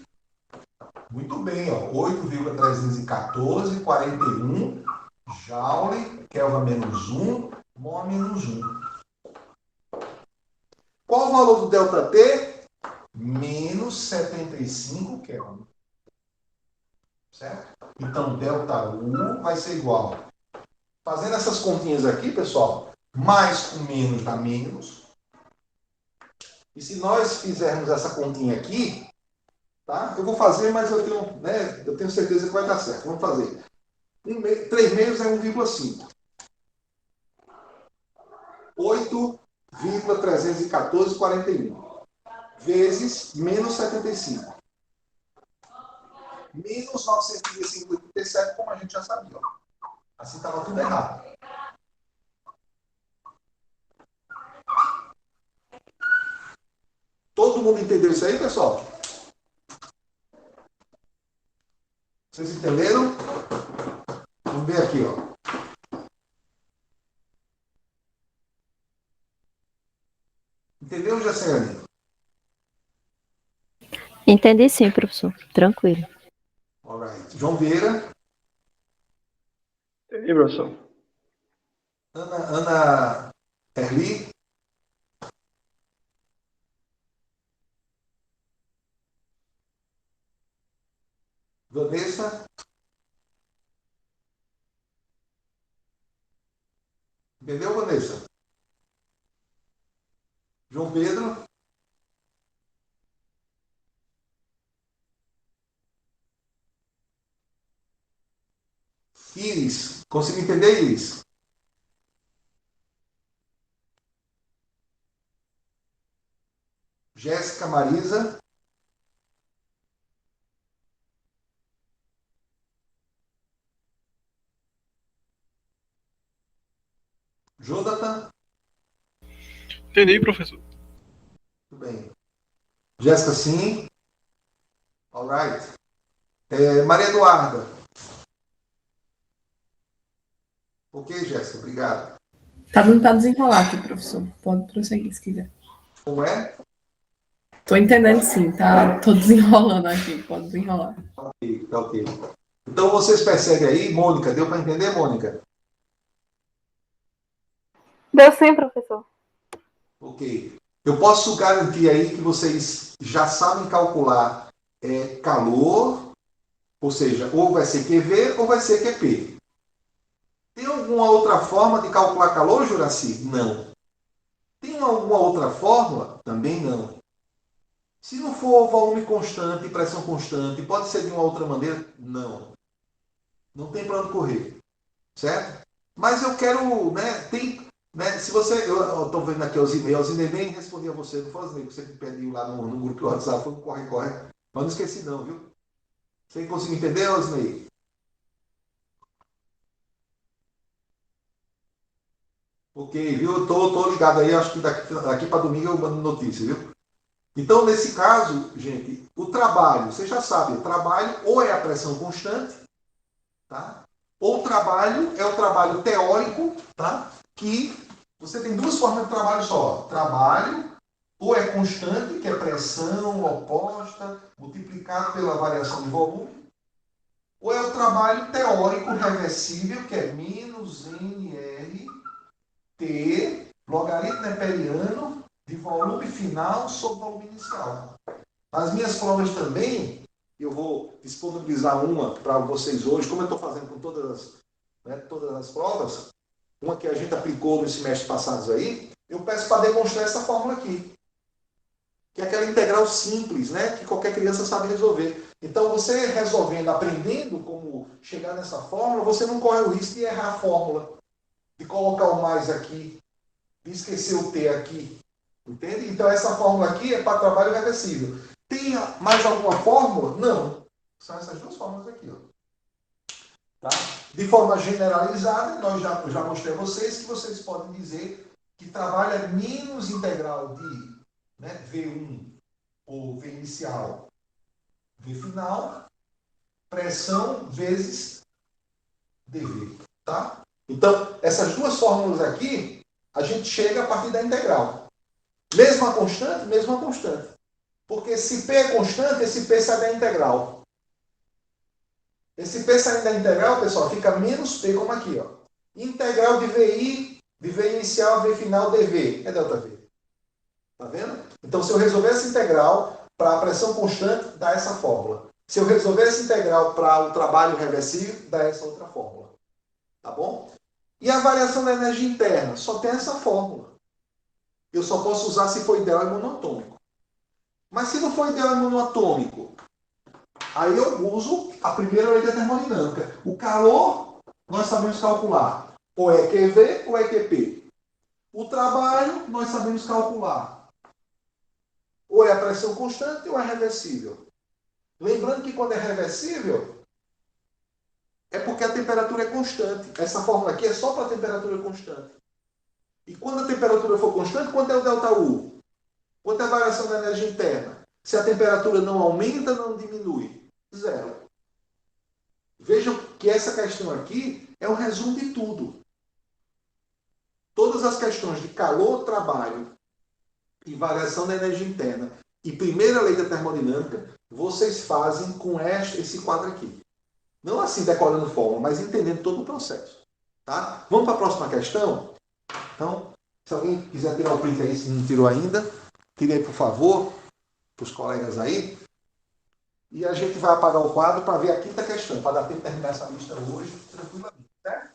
Muito bem, ó, 8,314,41 Joule, Kelvin menos 1, mol menos 1. Qual o valor do ΔT? Menos 75 Kelvin. Certo? Então, ΔU vai ser igual. Fazendo essas continhas aqui, pessoal, mais com menos dá menos. E se nós fizermos essa continha aqui, tá? Eu vou fazer, mas eu tenho certeza que vai dar certo. Vamos fazer. 3 meios é 1,5. 8,314,41 vezes menos 75. Menos 957, como a gente já sabia. Ó. Assim estava tudo errado. Todo mundo entendeu isso aí, pessoal? Vocês entenderam? Vamos ver aqui, ó. Entendeu, Jaciane? Entendi sim, professor. Tranquilo. Alright. João Vieira. Entendi, professor. Ana Erli. Vanessa. Entendeu, Vanessa? João Pedro. Iris. Conseguiu entender, Iris? Jéssica Marisa. Jonathan. Entendi, professor. Tudo bem. Jéssica, sim. Alright. Maria Eduarda. Ok, Jéssica, obrigado. Tá dando para desenrolar aqui, professor. Pode prosseguir se quiser. Como é? Tô entendendo sim, tá? Tô desenrolando aqui, pode desenrolar. Ok, tá ok. Então vocês percebem aí, Mônica, deu para entender, Mônica? Deu sim, professor. Ok. Eu posso garantir aí que vocês já sabem calcular calor, ou seja, ou vai ser QV ou vai ser QP. Tem alguma outra forma de calcular calor, Juraci? Não. Tem alguma outra fórmula? Também não. Se não for volume constante, pressão constante, pode ser de uma outra maneira? Não. Não tem para onde correr. Certo? Mas eu quero, né, se você, eu estou vendo aqui os e-mails, nem respondi a você, não foi os e-mails que você me pediu lá no grupo do WhatsApp, foi um corre. Mas não esqueci não, viu? Você conseguiu entender, Osnei? Ok, viu? Eu tô ligado aí, acho que daqui para domingo eu mando notícia, viu? Então, nesse caso, gente, o trabalho, você já sabe, o trabalho ou é a pressão constante, tá? Ou o trabalho é o trabalho teórico, tá? Que você tem duas formas de trabalho só. Trabalho, ou é constante, que é pressão oposta, multiplicado pela variação de volume, ou é o trabalho teórico reversível, que é menos NRT, logaritmo neperiano, de volume final sobre volume inicial. Nas minhas provas também, eu vou disponibilizar uma para vocês hoje, como eu estou fazendo com todas as provas, uma que a gente aplicou nos semestres passados aí, eu peço para demonstrar essa fórmula aqui. Que é aquela integral simples, né? Que qualquer criança sabe resolver. Então, você resolvendo, aprendendo como chegar nessa fórmula, você não corre o risco de errar a fórmula, de colocar o mais aqui, de esquecer o T aqui. Entende? Então, essa fórmula aqui é para trabalho reversível. Tem mais alguma fórmula? Não. São essas duas fórmulas aqui. Ó. Tá? De forma generalizada, eu já mostrei a vocês que vocês podem dizer que trabalha menos integral de V1 ou V inicial, V final, pressão vezes dV. Tá? Então, essas duas fórmulas aqui, a gente chega a partir da integral. Mesma constante, mesma constante. Porque se P é constante, esse P sai da integral. Esse P saindo da integral, pessoal, fica menos P, como aqui. Ó. Integral de VI, de V inicial, V final, dV. É ΔV. Tá vendo? Então, se eu resolver essa integral para a pressão constante, dá essa fórmula. Se eu resolver essa integral para o trabalho reversível, dá essa outra fórmula. Tá bom? E a variação da energia interna? Só tem essa fórmula. Eu só posso usar se for ideal e monoatômico. Mas se não for ideal e monoatômico, aí eu uso a primeira lei da termodinâmica. O calor, nós sabemos calcular. Ou é QV ou é QP. O trabalho, nós sabemos calcular. Ou é a pressão constante ou é reversível. Lembrando que quando é reversível, é porque a temperatura é constante. Essa fórmula aqui é só para a temperatura constante. E quando a temperatura for constante, quanto é o ΔU? Quanto é a variação da energia interna? Se a temperatura não aumenta, não diminui. Zero. Vejam que essa questão aqui é o resumo de tudo. Todas as questões de calor, trabalho e variação da energia interna e primeira lei da termodinâmica, vocês fazem com esse quadro aqui. Não assim decorando fórmula, mas entendendo todo o processo. Tá? Vamos para a próxima questão? Então, se alguém quiser tirar o print aí, se não tirou ainda, tire aí, por favor, para os colegas aí. E a gente vai apagar o quadro para ver a quinta questão, para dar tempo de terminar essa lista hoje tranquilamente, certo?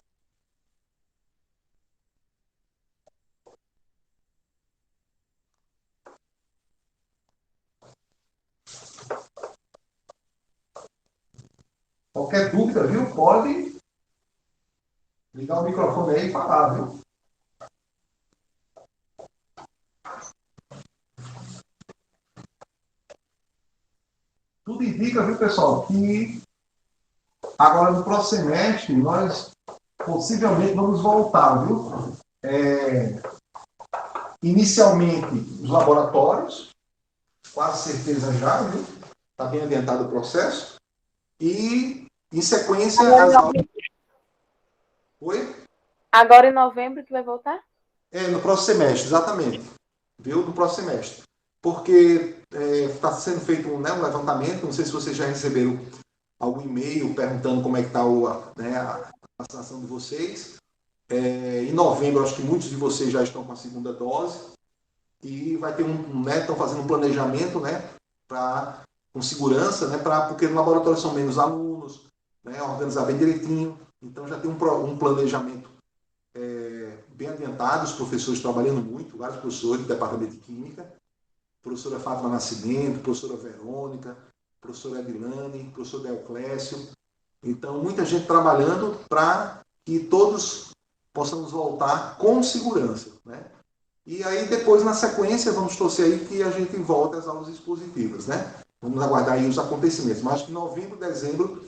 Qualquer dúvida, viu? Pode ligar o microfone aí e falar, viu? Tudo indica, viu, pessoal, que agora no próximo semestre nós possivelmente vamos voltar, viu? Inicialmente os laboratórios, quase certeza já, viu? Está bem adiantado o processo. E, em sequência, as aulas... Oi? Agora em novembro que vai voltar? No próximo semestre, exatamente. Viu? No próximo semestre. Porque está sendo feito um levantamento, não sei se vocês já receberam algum e-mail perguntando como é que está a vacinação de vocês. Em novembro, acho que muitos de vocês já estão com a segunda dose. E vai ter estão fazendo um planejamento, com segurança, porque no laboratório são menos alunos, organizar bem direitinho. Então já tem um planejamento bem adiantado, os professores trabalhando muito, vários professores do departamento de Química, professora Fátima Nascimento, professora Verônica, professora Edilane, professor Deoclésio. Então, muita gente trabalhando para que todos possamos voltar com segurança. E aí, depois, na sequência, vamos torcer aí que a gente volte às aulas expositivas. Vamos aguardar aí os acontecimentos. Mas acho que em novembro, dezembro,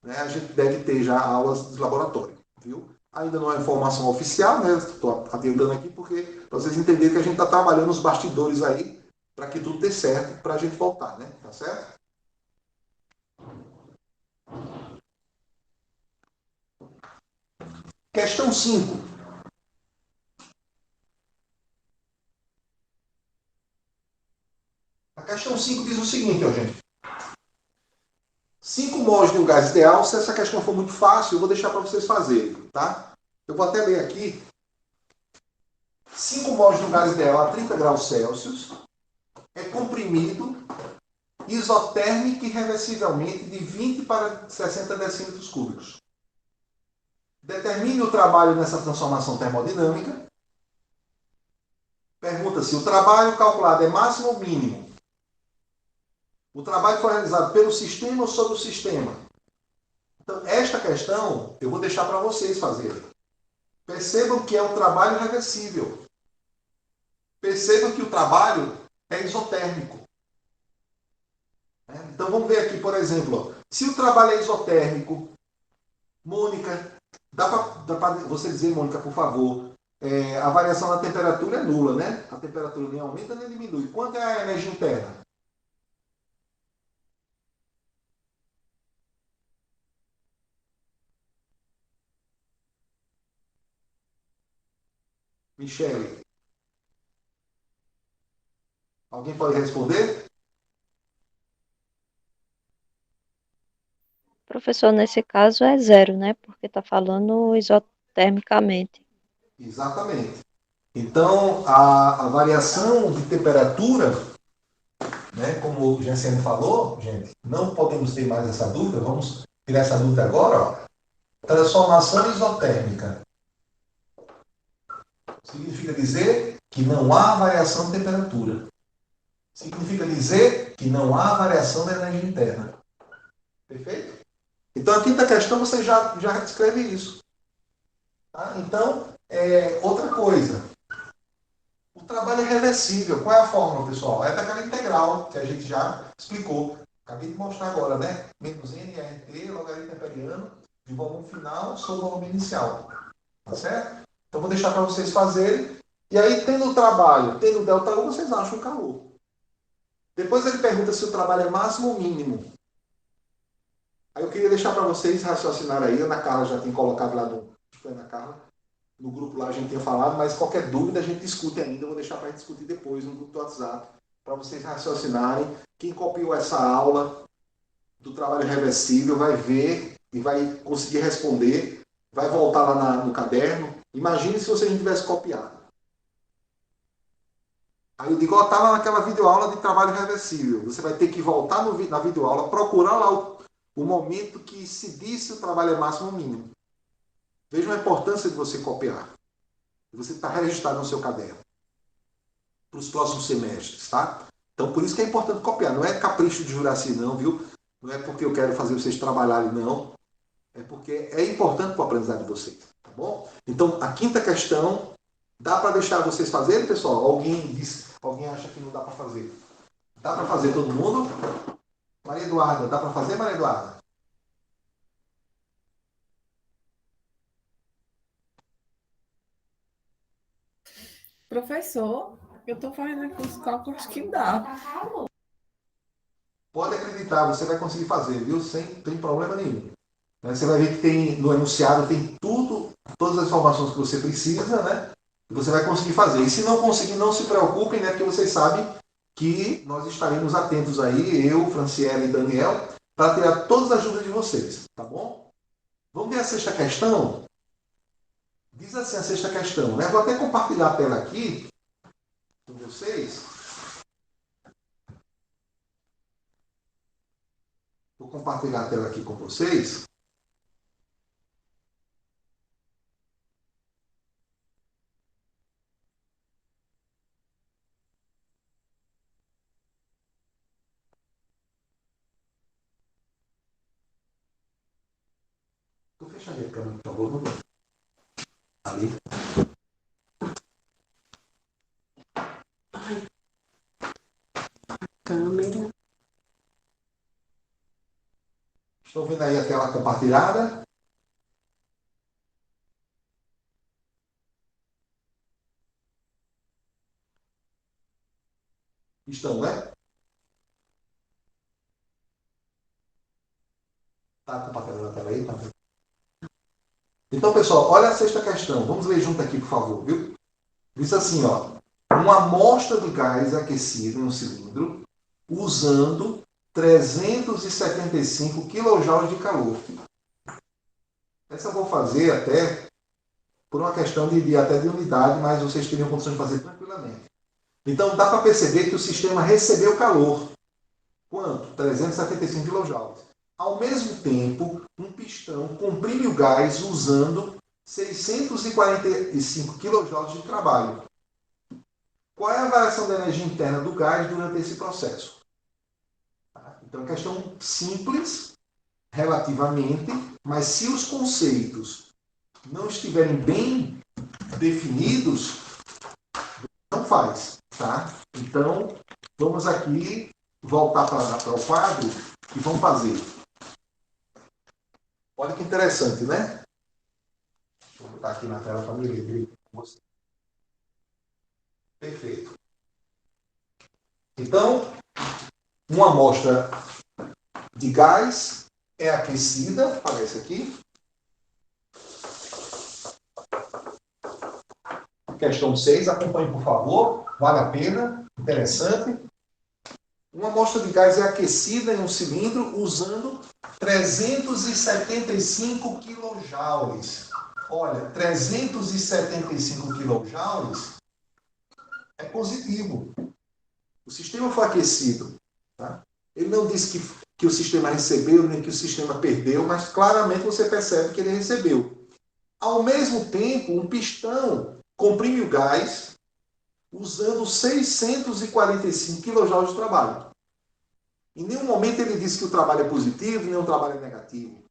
a gente deve ter já aulas de laboratório. Viu? Ainda não é informação oficial, estou atendendo aqui porque para vocês entenderem que a gente está trabalhando nos bastidores aí para que tudo dê certo, para a gente voltar, Tá certo? Questão 5. A questão 5 diz o seguinte, gente. 5 mols de um gás ideal, se essa questão for muito fácil, eu vou deixar para vocês fazerem, tá? Eu vou até ler aqui. 5 mols de um gás ideal a 30 graus Celsius é comprimido isotérmica e reversivelmente de 20 para 60 decímetros cúbicos. Determine o trabalho nessa transformação termodinâmica. Pergunta se o trabalho calculado é máximo ou mínimo. O trabalho foi realizado pelo sistema ou sobre o sistema. Então, esta questão eu vou deixar para vocês fazerem. Percebam que é um trabalho reversível. Percebam que o trabalho é isotérmico. Então, vamos ver aqui, por exemplo, se o trabalho é isotérmico, Mônica, dá para você dizer, Mônica, por favor, a variação da temperatura é nula, né? A temperatura nem aumenta nem diminui. Quanto é a energia interna? Michele. Alguém pode responder? Professor, nesse caso é zero, né? Porque está falando isotermicamente. Exatamente. Então, a variação de temperatura, né, como o Gensene falou, gente, não podemos ter mais essa dúvida, vamos tirar essa dúvida agora. Ó. Transformação isotérmica significa dizer que não há variação de temperatura. Significa dizer que não há variação da energia interna. Perfeito? Então, a quinta questão, você já descreve isso. Tá? Então, outra coisa. O trabalho é reversível. Qual é a fórmula, pessoal? É daquela integral que a gente já explicou. Acabei de mostrar agora, né? Menos nRT, logaritmo neperiano, de volume final sobre o volume inicial. Tá certo? Então, vou deixar para vocês fazerem. E aí, tendo o trabalho, tendo o ΔU, vocês acham o calor. Depois ele pergunta se o trabalho é máximo ou mínimo. Aí eu queria deixar para vocês raciocinarem aí. A Ana Carla já tem colocado lá no... Acho que foi a Ana Carla. No grupo lá a gente tinha falado, mas qualquer dúvida a gente discute ainda. Eu vou deixar para a gente discutir depois no grupo do WhatsApp, para vocês raciocinarem. Quem copiou essa aula do trabalho reversível vai ver e vai conseguir responder. Vai voltar lá no caderno. Imagine se você não tivesse copiado. Aí eu digo, ó, tá lá naquela videoaula de trabalho reversível. Você vai ter que voltar na videoaula, procurar lá o momento que se diz se o trabalho é máximo ou mínimo. Vejam a importância de você copiar. Você está registrado no seu caderno. Para os próximos semestres, tá? Então, por isso que é importante copiar. Não é capricho de Juraci, não, viu? Não é porque eu quero fazer vocês trabalharem, não. É porque é importante para o aprendizado de vocês, tá bom? Então, a quinta questão, dá para deixar vocês fazerem, pessoal? Alguém acha que não dá para fazer? Dá para fazer todo mundo? Maria Eduarda, dá para fazer, Maria Eduarda? Professor, eu estou fazendo aqui os cálculos que dá. Pode acreditar, você vai conseguir fazer, viu? Sem problema nenhum. Você vai ver que tem no enunciado, tem tudo, todas as informações que você precisa, né? E você vai conseguir fazer. E se não conseguir, não se preocupem, né? Porque vocês sabem que nós estaremos atentos aí, eu, Franciele e Daniel, para tirar todas as dúvidas de vocês, tá bom? Vamos ver a sexta questão? Diz assim a sexta questão, né? Vou até compartilhar a tela aqui com vocês. Vou compartilhar a tela aqui com vocês. Estou fechando a câmera, por favor. Ali. Câmera. Estão vendo aí a tela compartilhada? Estão, né? Está compartilhando a tela aí? Tá. Então, pessoal, olha a sexta questão. Vamos ler junto aqui, por favor, viu? Diz assim, ó. Uma amostra de gás aquecido em um cilindro usando 375 kJ de calor. Essa eu vou fazer até por uma questão até de unidade, mas vocês teriam condições de fazer tranquilamente. Então, dá para perceber que o sistema recebeu calor. Quanto? 375 kJ. Ao mesmo tempo, um pistão comprime o gás usando 645 kJ de trabalho. Qual é a variação da energia interna do gás durante esse processo? Então, questão simples, relativamente, mas se os conceitos não estiverem bem definidos, não faz, tá? Então, vamos aqui voltar para o quadro e vamos fazer. Olha que interessante, né? Deixa eu botar aqui na tela para me ler com você. Perfeito. Então, uma amostra de gás é aquecida, aparece aqui. Questão 6, acompanhe, por favor, vale a pena, interessante. Uma amostra de gás é aquecida em um cilindro usando 375 kJ. Olha, 375 kJ é positivo. O sistema foi aquecido. Tá? Ele não disse que o sistema recebeu, nem que o sistema perdeu, mas claramente você percebe que ele recebeu. Ao mesmo tempo, um pistão comprime o gás usando 645 kJ de trabalho. Em nenhum momento ele disse que o trabalho é positivo, nem o trabalho é negativo.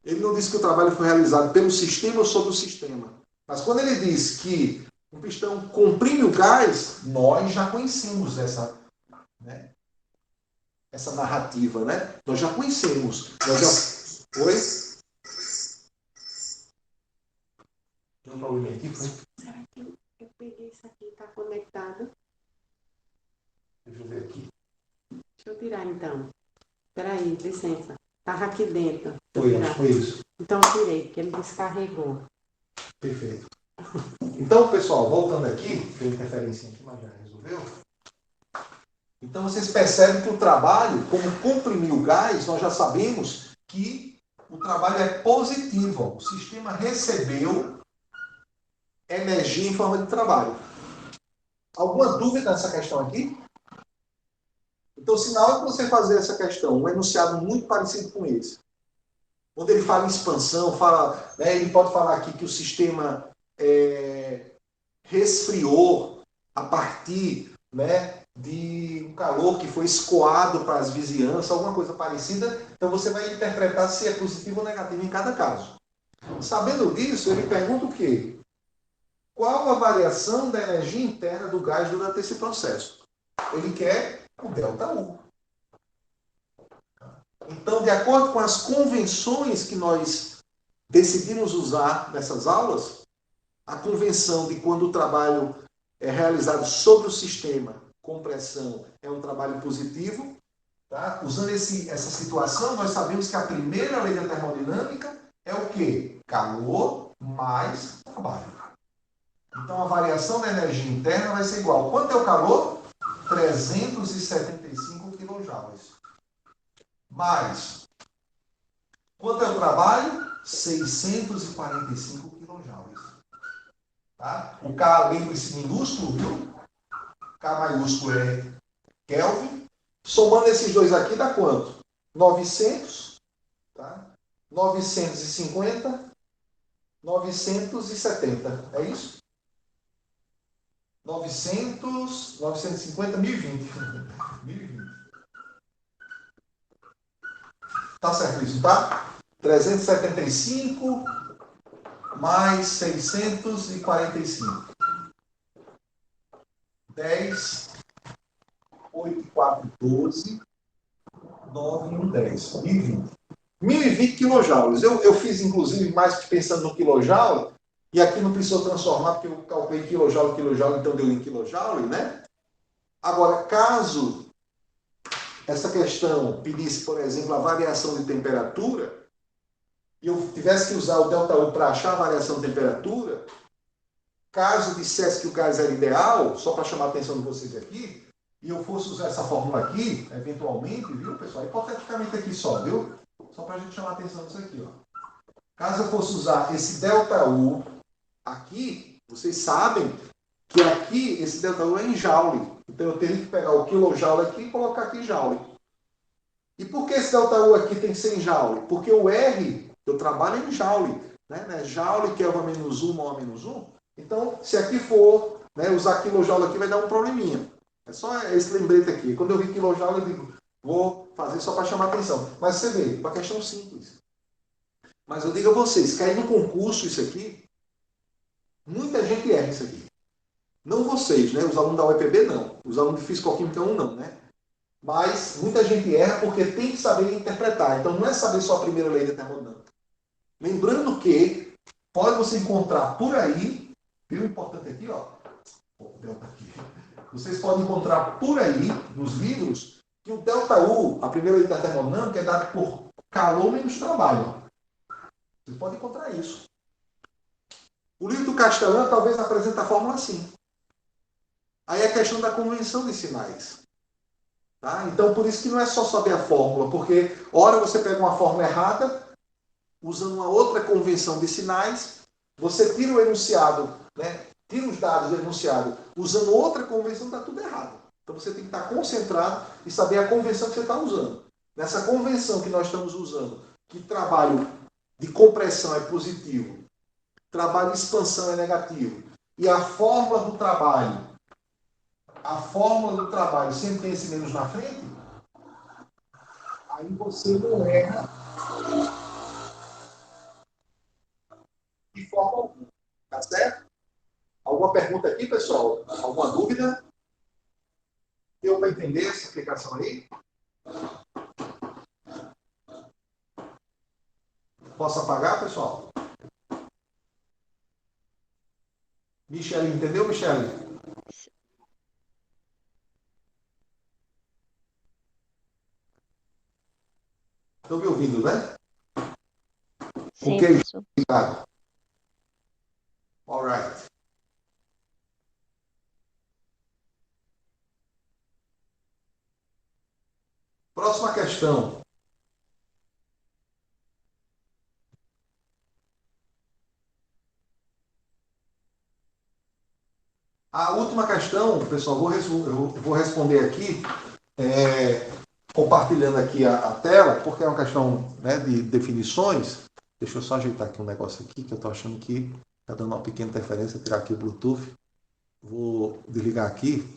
Ele não disse que o trabalho foi realizado pelo sistema ou sobre o sistema. Mas quando ele disse que o pistão comprime o gás, nós já conhecemos essa narrativa, né? Nós já conhecemos. Oi? Tem um problema aqui, foi? Será que eu peguei isso aqui? Está conectado? Deixa eu ver aqui. Deixa eu tirar então. Espera aí, licença. Estava aqui dentro. Foi isso. Então eu tirei, porque ele descarregou. Perfeito. Então, pessoal, voltando aqui, tem interferência aqui, mas já resolveu. Então, vocês percebem que o trabalho, como comprimir o gás, nós já sabemos que o trabalho é positivo. O sistema recebeu energia em forma de trabalho. Alguma dúvida nessa questão aqui? Então, se na hora que você fazer essa questão, um enunciado muito parecido com esse, quando ele fala em expansão, ele pode falar aqui que o sistema resfriou a partir de um calor que foi escoado para as vizinhanças, alguma coisa parecida, então você vai interpretar se é positivo ou negativo em cada caso. Sabendo disso, ele pergunta o quê? Qual a variação da energia interna do gás durante esse processo? Ele quer o ΔU. Então, de acordo com as convenções que nós decidimos usar nessas aulas, a convenção de quando o trabalho é realizado sobre o sistema com pressão é um trabalho positivo, tá? Usando essa situação, nós sabemos que a primeira lei da termodinâmica é o quê? Calor mais trabalho. Então, a variação da energia interna vai ser igual. Quanto é o calor? 375 kJ. Mais. Quanto é o trabalho? 645 kJ. Tá? O K, lembre-se, minúsculo, viu? K maiúsculo é Kelvin. Somando esses dois aqui, dá quanto? 900, tá? 950, 970. É isso? 950, 1020. 1020. Tá certo isso, tá? 375 mais 645. 10, 8, 4, 12, 9, 1, 10. 1020. 1020 quilojoules. Eu fiz, inclusive, mais pensando no quilojoule, e aqui não precisou transformar, porque eu calculei quilojoule, então deu em quilojoule, né? Agora, caso essa questão pedisse, por exemplo, a variação de temperatura, e eu tivesse que usar o ΔU para achar a variação de temperatura, caso dissesse que o gás era ideal, só para chamar a atenção de vocês aqui, e eu fosse usar essa fórmula aqui, eventualmente, viu, pessoal? Hipoteticamente aqui só, viu? Só para a gente chamar a atenção disso aqui, ó. Caso eu fosse usar esse ΔU aqui, vocês sabem que aqui esse ΔU é em joule. Então eu teria que pegar o quilojoule aqui e colocar aqui joule. E por que esse ΔU aqui tem que ser em joule? Porque o R, eu trabalho em joule. né? Joule, Kelvin menos 1, mol menos 1. Então, se aqui for, né, usar quilojoule aqui, vai dar um probleminha. É só esse lembrete aqui. Quando eu vi quilojoule, eu digo, vou fazer só para chamar atenção. Mas você vê, uma questão simples. Mas eu digo a vocês, cair no concurso isso aqui, muita gente erra isso aqui. Não vocês, né? Os alunos da UEPB não. Os alunos de Físico-Química 1 não, né? Mas muita gente erra porque tem que saber interpretar. Então não é saber só a primeira lei da termodinâmica. Lembrando que pode você encontrar por aí, viu? Importante aqui, ó. O delta aqui. Vocês podem encontrar por aí, nos livros, que o delta U, a primeira lei da termodinâmica, é dada por calor menos trabalho. Vocês podem encontrar isso. O livro do Castellan talvez apresente a fórmula assim. Aí é a questão da convenção de sinais. Tá? Então, por isso que não é só saber a fórmula, porque, ora você pega uma fórmula errada, usando uma outra convenção de sinais, você tira o enunciado, né? Tira os dados do enunciado, usando outra convenção, está tudo errado. Então, você tem que estar concentrado e saber a convenção que você está usando. Nessa convenção que nós estamos usando, que trabalho de compressão é positivo, trabalho de expansão é negativo, e a fórmula do trabalho sempre tem esse menos na frente, aí você não erra de forma alguma. Tá certo? Alguma pergunta aqui, pessoal? Alguma dúvida? Deu para entender essa explicação aí? Posso apagar, pessoal? Michele, entendeu, Michele? Estão me ouvindo, né? Sim, Ok, professor. obrigado. All right. Próxima questão. A última questão, pessoal, eu vou responder aqui, compartilhando aqui a tela, porque é uma questão, né, de definições. Deixa eu só ajeitar aqui um negócio aqui, que eu estou achando que está dando uma pequena interferência, tirar aqui o Bluetooth. Vou desligar aqui.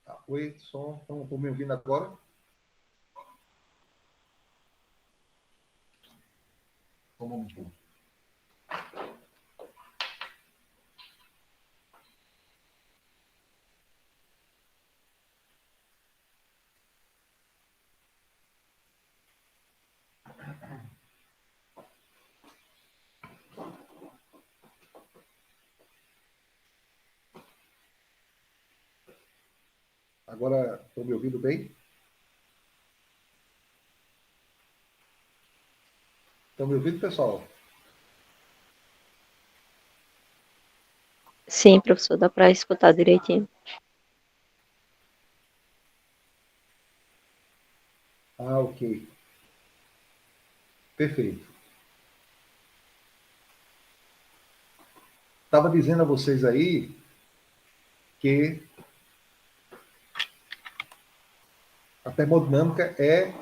Tá, oi, som, estão me ouvindo agora? Vamos um pouco. Agora, estão me ouvindo bem? Estão me ouvindo, pessoal? Sim, professor, dá para escutar direitinho. Ah, ok. Perfeito. Estava dizendo a vocês aí que a termodinâmica é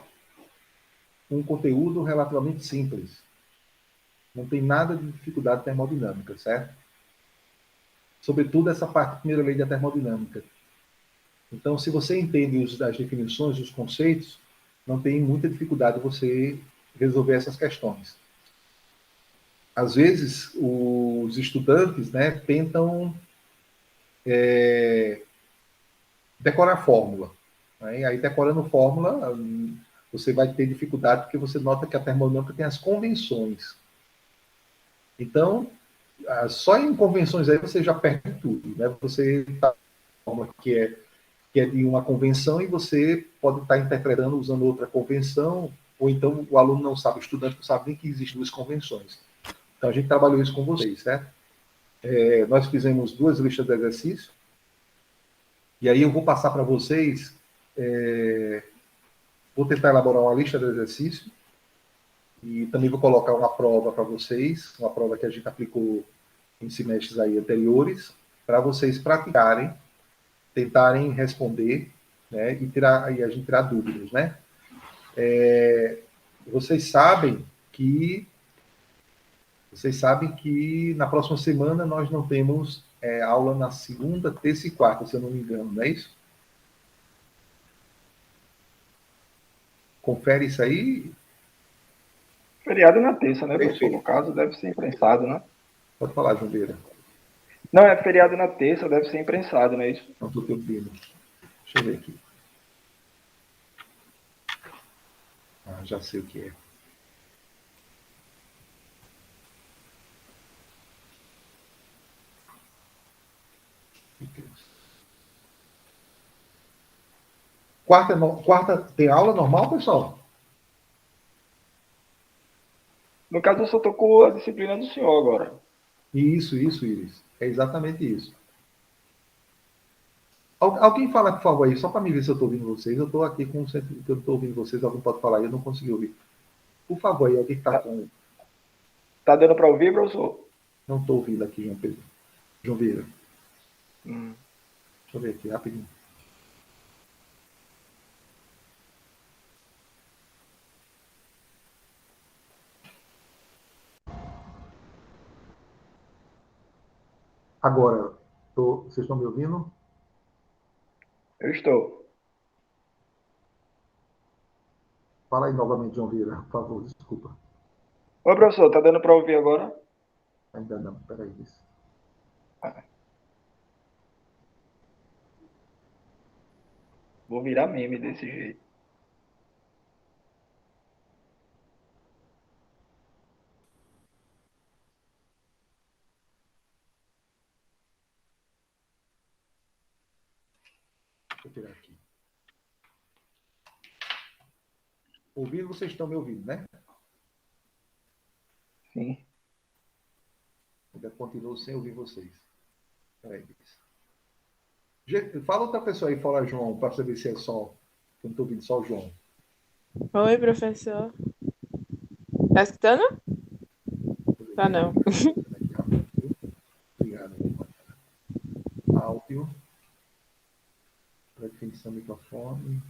um conteúdo relativamente simples. Não tem nada de dificuldade termodinâmica, certo? Sobretudo essa parte da primeira lei da termodinâmica. Então, se você entende as definições, os conceitos, não tem muita dificuldade você resolver essas questões. Às vezes, os estudantes, né, tentam decorar fórmula. Né? E aí, decorando fórmula, você vai ter dificuldade porque você nota que a termodinâmica tem as convenções. Então, só em convenções aí você já perde tudo. Né? Você está fórmula que é de uma convenção e você pode estar interpretando usando outra convenção, ou então o aluno não sabe, o estudante não sabe nem que existem duas convenções. Então, a gente trabalhou isso com vocês, certo? Nós fizemos 2 listas de exercício, e aí eu vou passar para vocês, vou tentar elaborar uma lista de exercício, e também vou colocar uma prova para vocês, uma prova que a gente aplicou em semestres aí anteriores, para vocês praticarem, tentarem responder, né, e a gente tirar dúvidas, né? Vocês sabem que na próxima semana nós não temos aula na segunda, terça e quarta, se eu não me engano, não é isso? Confere isso aí. Feriado na terça, né, professor? Perfeito. No caso, deve ser imprensado, né? Pode falar, João Vieira. Não, é feriado na terça, deve ser imprensado, não é isso? Não estou te ouvindo. Deixa eu ver aqui. Ah, já sei o que é. Quarta tem aula normal, pessoal? No caso, eu só tô com a disciplina do senhor agora. Isso, Iris. É exatamente isso. Alguém fala, por favor, aí, só para me ver se eu estou ouvindo vocês. Eu estou aqui com o centro que eu estou ouvindo vocês. Alguém pode falar aí, eu não consegui ouvir. Por favor, aí, alguém está com. Tá dando para ouvir, professor? Não estou ouvindo aqui, João Pedro. João Vieira. Hum. Deixa eu ver aqui, rapidinho. Agora, vocês estão me ouvindo? Eu estou. Fala aí novamente, João Vieira, por favor, desculpa. Oi, professor, tá dando para ouvir agora? Ainda não, peraí. Vou virar meme desse jeito. Deixa eu tirar aqui. Ouvindo, vocês estão me ouvindo, né? Sim. Ainda continuo sem ouvir vocês. Peraí. Fala outra pessoa aí, fala João, para saber se é só. Eu não estou ouvindo só o João. Oi, professor. Tá escutando? Tá não. Obrigado. Áudio. Definição do microfone.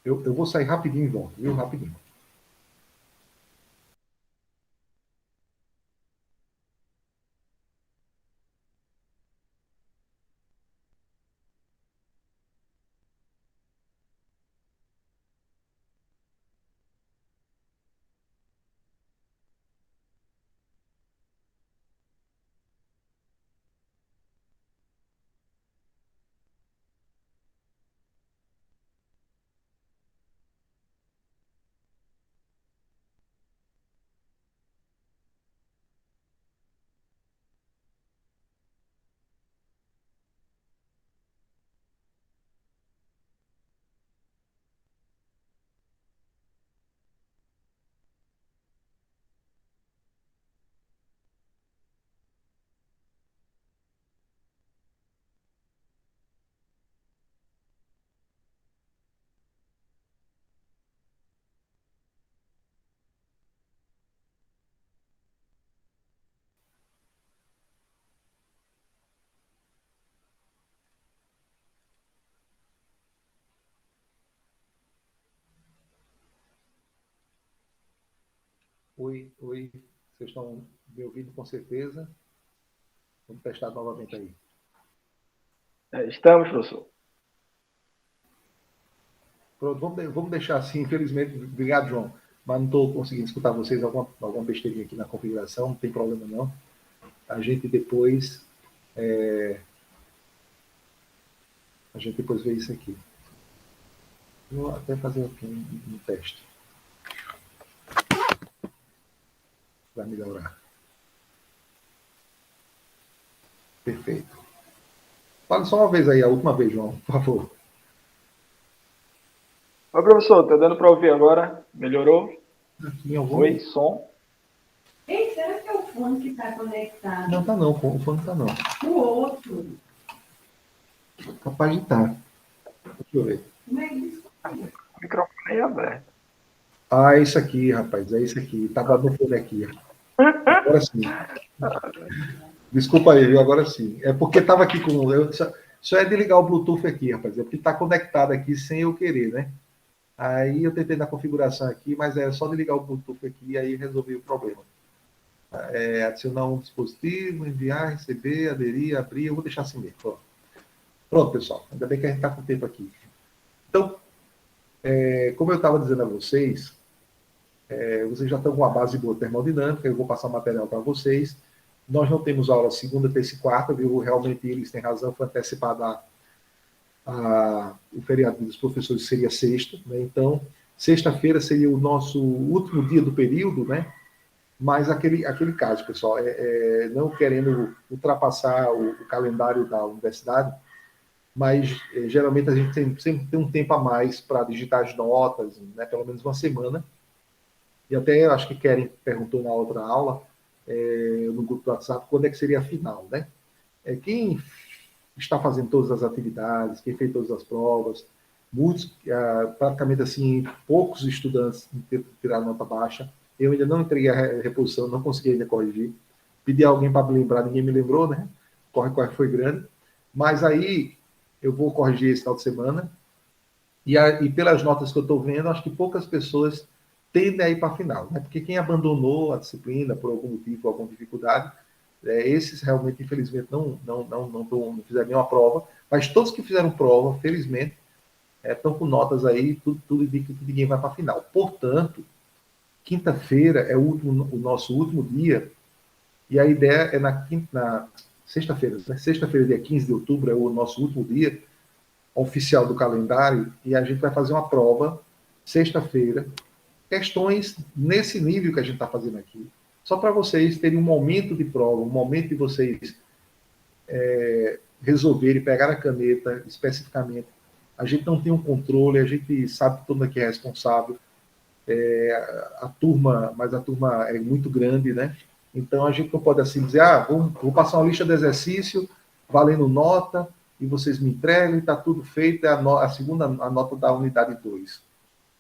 Eu vou sair rapidinho e volto, viu? Rapidinho. Oi, oi. Vocês estão me ouvindo com certeza? Vamos testar novamente aí. Estamos, professor. Pronto, vamos deixar assim, infelizmente. Obrigado, João. Mas não estou conseguindo escutar vocês. Alguma besteirinha aqui na configuração, não tem problema não. A gente depois vê isso aqui. Vou até fazer aqui um teste. Vai melhorar. Perfeito. Fale só uma vez aí, a última vez, João, por favor. Oi, professor, tá dando para ouvir agora? Melhorou? Aqui em algum... Oi, som. Ei, será que é o fone que está conectado? Não, tá não, o fone tá não. O outro. Capaz de estar. Deixa eu ver. Como é que O microfone é aberto. Ah, é isso aqui, rapaz, é isso aqui. Tá dando fone aqui. Agora sim. Desculpa aí, viu? Agora sim. É porque tava aqui com... Só é de ligar o Bluetooth aqui, rapaz. É porque tá conectado aqui sem eu querer, né? Aí eu tentei na configuração aqui, mas é só de ligar o Bluetooth aqui e aí resolvi o problema. Adicionar um dispositivo, enviar, receber, aderir, abrir. Eu vou deixar assim mesmo. Pronto, pessoal. Ainda bem que a gente está com tempo aqui. Então, como eu estava dizendo a vocês, vocês já estão com uma base boa termodinâmica, eu vou passar material para vocês. Nós não temos aula segunda, terça e quarta, viu? Realmente eles têm razão, foi antecipada o feriado dos professores seria sexta, né? Então, sexta-feira seria o nosso último dia do período, né? Mas aquele caso, pessoal, não querendo ultrapassar o calendário da universidade, mas geralmente a gente sempre tem um tempo a mais para digitar as notas, né? Pelo menos uma semana. E até acho que Keren perguntou na outra aula, no grupo do WhatsApp, quando é que seria a final, né? Quem está fazendo todas as atividades, quem fez todas as provas, muitos, praticamente assim, poucos estudantes tiraram nota baixa. Eu ainda não entreguei a reposição, não consegui ainda corrigir. Pedi a alguém para me lembrar, ninguém me lembrou, né? Corre foi grande. Mas aí eu vou corrigir esse final de semana. E pelas notas que eu estou vendo, acho que poucas pessoas tendem a ir para a final, né? Porque quem abandonou a disciplina por algum motivo, alguma dificuldade, esses realmente, infelizmente, não fizeram nenhuma prova, mas todos que fizeram prova, felizmente, estão com notas aí, tudo indica que ninguém vai para a final. Portanto, quinta-feira é o nosso último dia, e a ideia é na sexta-feira, né? Sexta-feira, dia 15 de outubro, é o nosso último dia oficial do calendário, e a gente vai fazer uma prova, sexta-feira, questões nesse nível que a gente está fazendo aqui, só para vocês terem um momento de prova, um momento de vocês resolverem, pegar a caneta especificamente. A gente não tem um controle, a gente sabe que todo mundo aqui é responsável, a turma é muito grande, né? Então a gente não pode assim dizer, vou passar uma lista de exercício, valendo nota, e vocês me entregam, e está tudo feito, a nota da unidade 2.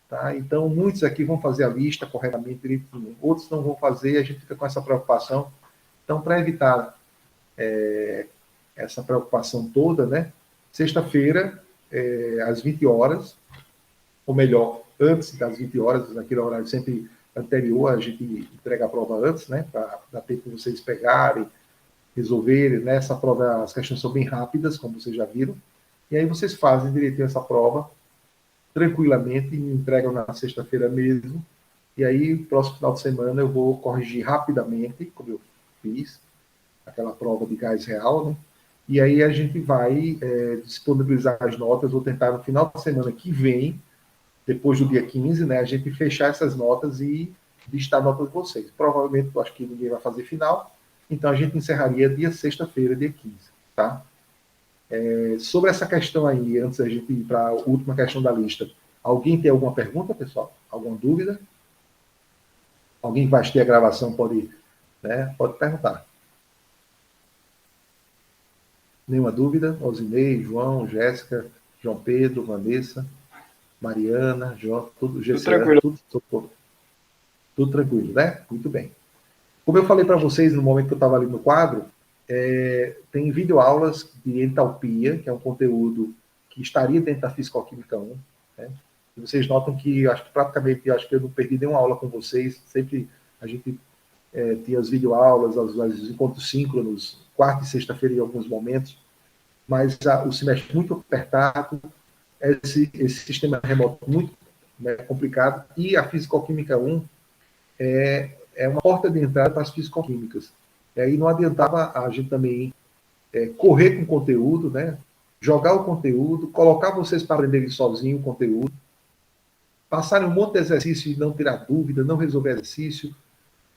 Tá? Então, muitos aqui vão fazer a lista corretamente, direitinho. Outros não vão fazer, a gente fica com essa preocupação. Então, para evitar essa preocupação toda, né? Sexta-feira, às 20 horas, ou melhor, antes das 20 horas, naquele horário sempre anterior, a gente entrega a prova antes, né? Para dar tempo de vocês pegarem, resolverem, né? Essa prova, as questões são bem rápidas, como vocês já viram. E aí vocês fazem direitinho essa prova, tranquilamente, me entregam na sexta-feira mesmo, e aí, próximo final de semana, eu vou corrigir rapidamente, como eu fiz, aquela prova de gás real, né? E aí a gente vai disponibilizar as notas, vou tentar no final da semana que vem, depois do dia 15, né, a gente fechar essas notas e listar a nota de vocês. Provavelmente, eu acho que ninguém vai fazer final, então a gente encerraria dia sexta-feira, dia 15, tá? Sobre essa questão aí, antes da gente ir para a última questão da lista, alguém tem alguma pergunta, pessoal? Alguma dúvida? Alguém que vai assistir a gravação pode perguntar. Nenhuma dúvida? Osinei, João, Jéssica, João Pedro, Vanessa, Mariana, João, tudo tranquilo. Tudo tranquilo, né? Muito bem. Como eu falei para vocês no momento que eu estava ali no quadro, tem videoaulas de entalpia, que é um conteúdo que estaria dentro da Fisicoquímica 1. Né? E vocês notam que, acho que praticamente, acho que eu não perdi nenhuma aula com vocês, sempre A gente tinha as videoaulas, os encontros síncronos, quarta e sexta-feira em alguns momentos, mas o semestre muito apertado, esse sistema remoto muito, né, complicado, e a Físico-Química 1 é uma porta de entrada para as físico-químicas. E aí não adiantava a gente também correr com o conteúdo, né, jogar o conteúdo, colocar vocês para aprenderem sozinho o conteúdo, passarem um monte de exercício e não tirar dúvida, não resolver exercício,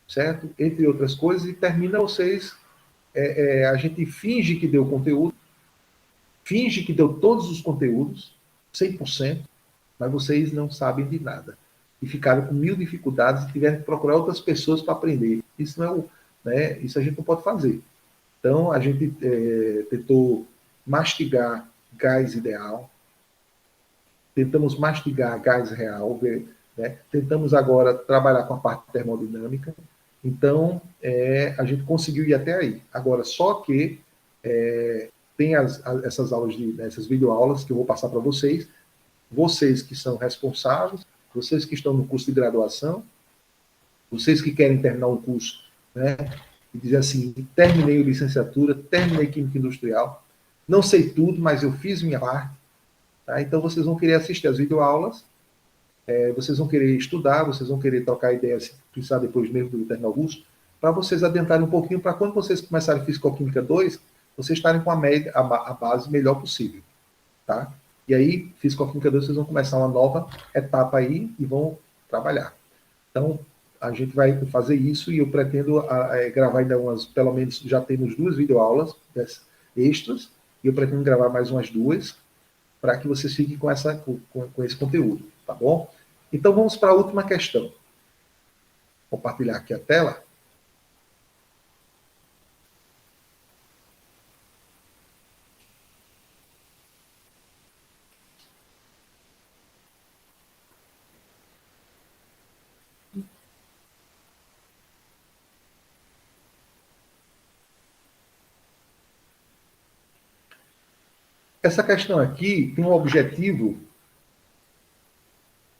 certo? Entre outras coisas, e termina vocês, a gente finge que deu conteúdo, finge que deu todos os conteúdos, 100%, mas vocês não sabem de nada. E ficaram com 1000 dificuldades e tiveram que procurar outras pessoas para aprender. Isso não é, isso a gente não pode fazer. Então, a gente tentou mastigar gás ideal, tentamos mastigar gás real, né? Tentamos agora trabalhar com a parte termodinâmica. Então, a gente conseguiu ir até aí. Agora, só que tem essas aulas, essas videoaulas que eu vou passar para vocês que são responsáveis, vocês que estão no curso de graduação, vocês que querem terminar um curso, né, e dizer assim, terminei a licenciatura, terminei Química Industrial, não sei tudo, mas eu fiz minha parte, tá? Então vocês vão querer assistir as videoaulas, vocês vão querer estudar, vocês vão querer trocar ideias, se precisar depois mesmo do terminar o curso, para vocês adentrarem um pouquinho, para quando vocês começarem Físico-Química 2, vocês estarem com a base melhor possível, tá? E aí, Físico-Química 2, vocês vão começar uma nova etapa aí e vão trabalhar. Então, a gente vai fazer isso e eu pretendo gravar ainda pelo menos, já temos 2 videoaulas extras, e eu pretendo gravar mais umas 2, para que vocês fiquem com esse conteúdo, tá bom? Então, vamos para a última questão. Vou compartilhar aqui a tela. Essa questão aqui tem um objetivo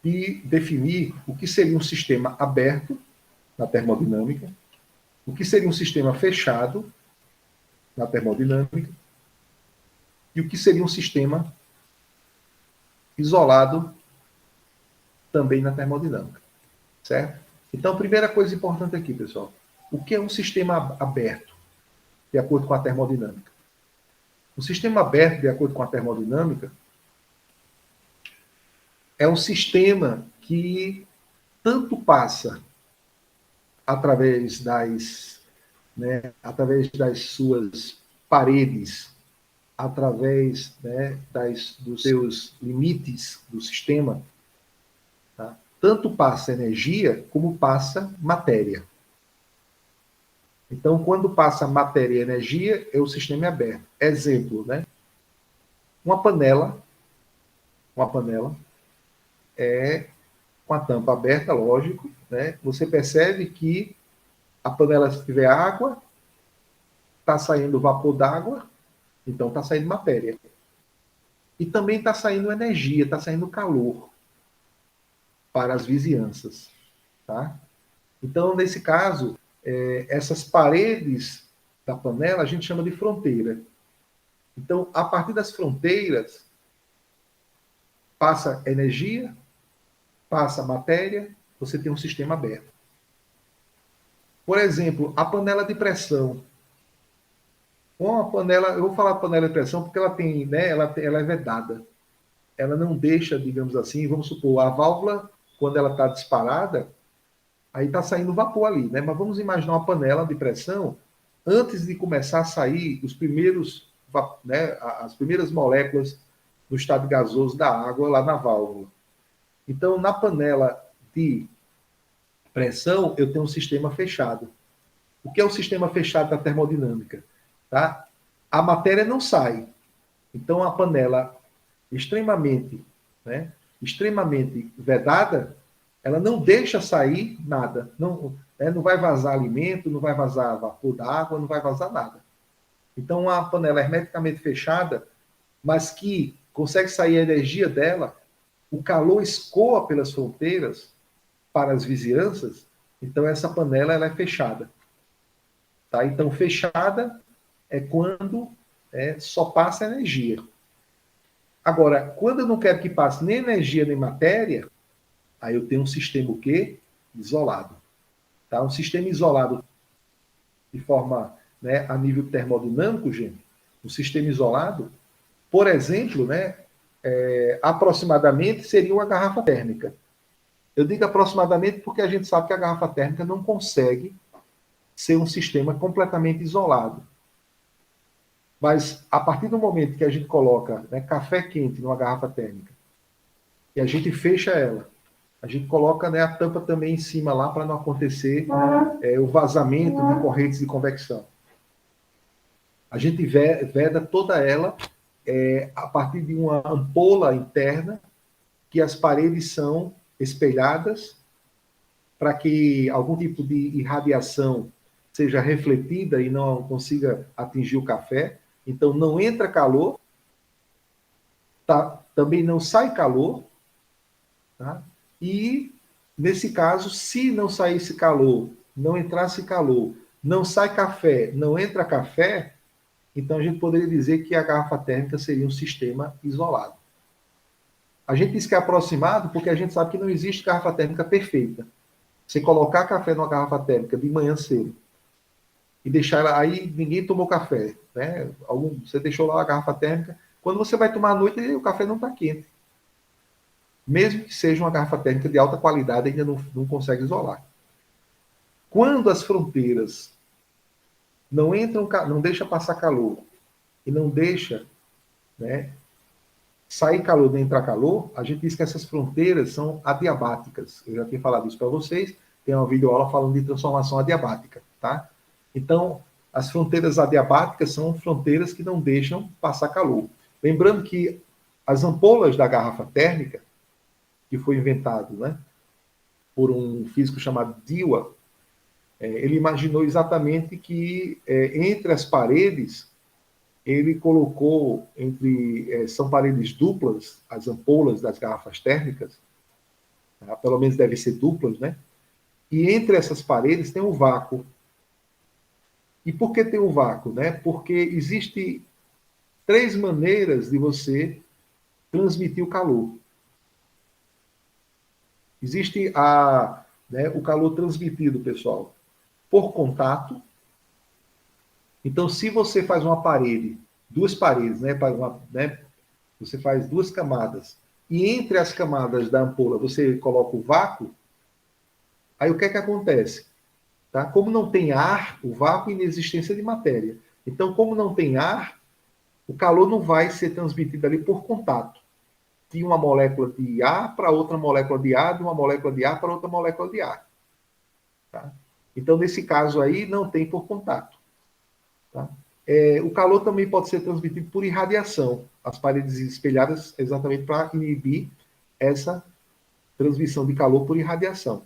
de definir o que seria um sistema aberto na termodinâmica, o que seria um sistema fechado na termodinâmica e o que seria um sistema isolado também na termodinâmica, certo? Então, a primeira coisa importante aqui, pessoal, o que é um sistema aberto, de acordo com a termodinâmica? O sistema aberto, de acordo com a termodinâmica, é um sistema que tanto passa através das suas paredes, através, né, dos seus limites do sistema, tá? Tanto passa energia como passa matéria. Então, quando passa matéria e energia, o sistema é aberto. Exemplo, né? Uma panela com a tampa aberta, lógico, né? Você percebe que a panela, se tiver água, está saindo vapor d'água, então está saindo matéria. E também está saindo energia, está saindo calor para as vizinhanças, tá? Então, nesse caso, essas paredes da panela a gente chama de fronteira. Então, a partir das fronteiras, passa energia, passa matéria, você tem um sistema aberto. Por exemplo, a panela de pressão. Uma panela, eu vou falar panela de pressão porque ela tem, né, ela é vedada. Ela não deixa, digamos assim, vamos supor, a válvula, quando ela está disparada, aí está saindo vapor ali, né? Mas vamos imaginar uma panela de pressão, antes de começar a sair os primeiros, né, as primeiras moléculas no estado gasoso da água lá na válvula. Então, na panela de pressão, eu tenho um sistema fechado. O que é o sistema fechado da termodinâmica? Tá? A matéria não sai. Então, a panela extremamente vedada, ela não deixa sair nada. Não vai vazar alimento, não vai vazar vapor d'água, não vai vazar nada. Então, uma panela hermeticamente fechada, mas que consegue sair a energia dela, o calor escoa pelas fronteiras para as vizinhanças, Então, essa panela ela é fechada. Tá? Então, fechada é quando só passa energia. Agora, quando eu não quero que passe nem energia nem matéria, aí eu tenho um sistema o quê? Isolado. Tá? Um sistema isolado de forma, né, a nível termodinâmico, gente, um sistema isolado, por exemplo, né, aproximadamente seria uma garrafa térmica. Eu digo aproximadamente porque a gente sabe que a garrafa térmica não consegue ser um sistema completamente isolado. Mas, a partir do momento que a gente coloca, né, café quente numa garrafa térmica e a gente fecha ela, a gente coloca, né, a tampa também em cima lá para não acontecer o vazamento de correntes de convecção. A gente veda toda ela a partir de uma ampola interna que as paredes são espelhadas para que algum tipo de irradiação seja refletida e não consiga atingir o café. Então, não entra calor, também não sai calor, tá? E, nesse caso, se não saísse calor, não entrasse calor, não sai café, não entra café, então a gente poderia dizer que a garrafa térmica seria um sistema isolado. A gente diz que é aproximado porque a gente sabe que não existe garrafa térmica perfeita. Você colocar café numa garrafa térmica de manhã cedo e deixar ela aí, ninguém tomou café, né? Você deixou lá a garrafa térmica, quando você vai tomar à noite, o café não está quente. Mesmo que seja uma garrafa térmica de alta qualidade, ainda não consegue isolar. Quando as fronteiras não entram, não deixa passar calor e não deixa, né, sair calor nem entrar calor, a gente diz que essas fronteiras são adiabáticas. Eu já tinha falado isso para vocês, tem uma videoaula falando de transformação adiabática, tá? Então, as fronteiras adiabáticas são fronteiras que não deixam passar calor. Lembrando que as ampolas da garrafa térmica, que foi inventado, né, por um físico chamado Dewar, ele imaginou exatamente que entre as paredes, ele colocou são paredes duplas, as ampolas das garrafas térmicas, tá? Pelo menos devem ser duplas, né? E entre essas paredes tem um vácuo. E por que tem um vácuo, né? Porque existe 3 maneiras de você transmitir o calor. Existe o calor transmitido, pessoal, por contato. Então, se você faz uma parede, 2 paredes, né, você faz 2 camadas, e entre as camadas da ampola você coloca o vácuo, aí o que é que acontece? Tá? Como não tem ar, o vácuo é inexistência de matéria. Então, como não tem ar, o calor não vai ser transmitido ali por contato. De uma molécula de ar para outra molécula de ar, de uma molécula de ar para outra molécula de ar. Tá? Então, nesse caso aí, não tem por contato. Tá? O calor também pode ser transmitido por irradiação. As paredes espelhadas exatamente para inibir essa transmissão de calor por irradiação.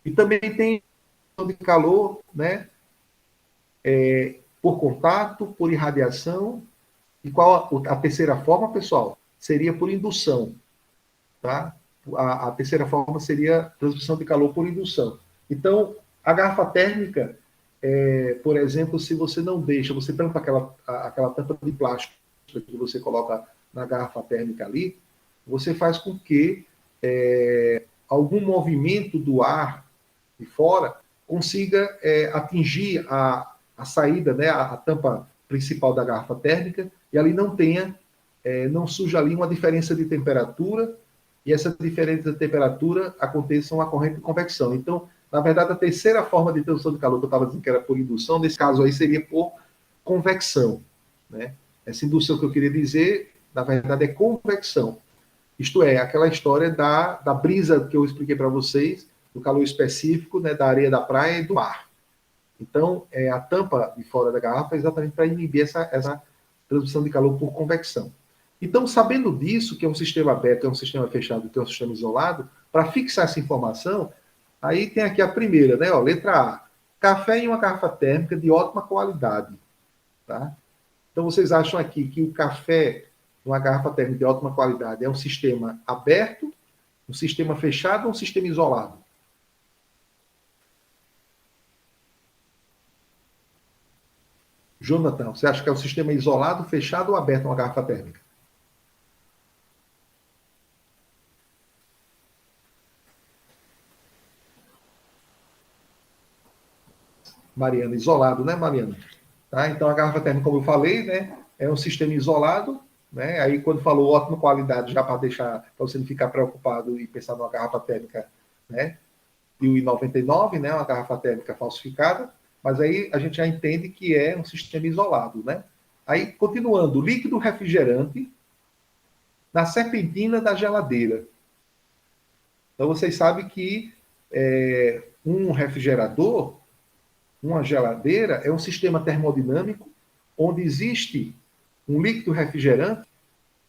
E também tem de calor, né, por contato, por irradiação. E qual a terceira forma, pessoal? Seria por indução. Tá? A terceira forma seria transmissão de calor por indução. Então, a garrafa térmica, por exemplo, se você não deixa, você tampa aquela tampa de plástico que você coloca na garrafa térmica ali, você faz com que algum movimento do ar de fora consiga atingir a saída, né, a tampa principal da garrafa térmica, e ali não surja ali uma diferença de temperatura, e essa diferença de temperatura aconteça uma corrente de convecção. Então, na verdade, a terceira forma de transmissão de calor, que eu estava dizendo que era por indução, nesse caso aí seria por convecção. Né? Essa indução que eu queria dizer, na verdade, é convecção. Isto é, aquela história da brisa que eu expliquei para vocês, do calor específico, né, da areia da praia e do mar. Então, a tampa de fora da garrafa é exatamente para inibir essa transmissão de calor por convecção. Então, sabendo disso, que é um sistema aberto, que é um sistema fechado, que é um sistema isolado, para fixar essa informação, aí tem aqui a primeira, né? Ó, letra A. Café em uma garrafa térmica de ótima qualidade. Tá? Então, vocês acham aqui que o café em uma garrafa térmica de ótima qualidade é um sistema aberto, um sistema fechado ou um sistema isolado? Jonathan, você acha que é um sistema isolado, fechado ou aberto uma garrafa térmica? Mariana, isolado, né, Mariana? Tá? Então, a garrafa térmica, como eu falei, né, é um sistema isolado, né? Aí, quando falou ótima qualidade, já para deixar, para você não ficar preocupado e pensar numa garrafa térmica, né, de 1,99, né, uma garrafa térmica falsificada, mas aí a gente já entende que é um sistema isolado, né? Aí, continuando, líquido refrigerante na serpentina da geladeira. Então, vocês sabem que um refrigerador, uma geladeira, é um sistema termodinâmico onde existe um líquido refrigerante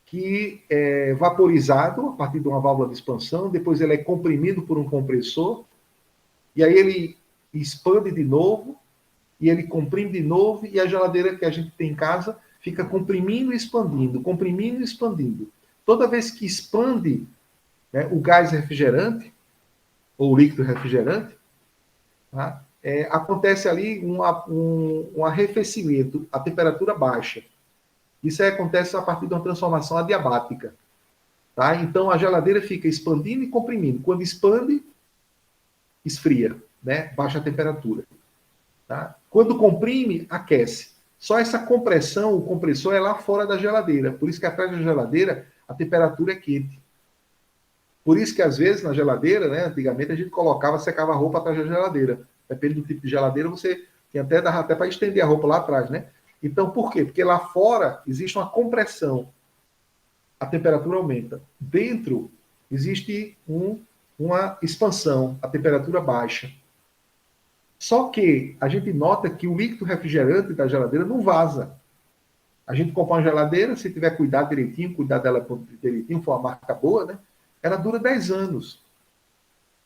que é vaporizado a partir de uma válvula de expansão, depois ele é comprimido por um compressor, e aí ele expande de novo, e ele comprime de novo, e a geladeira que a gente tem em casa fica comprimindo e expandindo, comprimindo e expandindo. Toda vez que expande, né, o gás refrigerante, ou o líquido refrigerante, tá, acontece ali um arrefecimento, a temperatura baixa. Isso acontece a partir de uma transformação adiabática. Tá? Então, a geladeira fica expandindo e comprimindo. Quando expande, esfria, né? Baixa a temperatura. Tá? Quando comprime, aquece. Só essa compressão, o compressor é lá fora da geladeira. Por isso que atrás da geladeira, a temperatura é quente. Por isso que, às vezes, na geladeira, né, antigamente, a gente secava a roupa atrás da geladeira. Depende do tipo de geladeira, você tem dava até para estender a roupa lá atrás, né? Então, por quê? Porque lá fora existe uma compressão. A temperatura aumenta. Dentro existe uma expansão. A temperatura baixa. Só que a gente nota que o líquido refrigerante da geladeira não vaza. A gente compra uma geladeira, se tiver cuidado direitinho, cuidar dela direitinho, for uma marca boa, né? Ela dura 10 anos.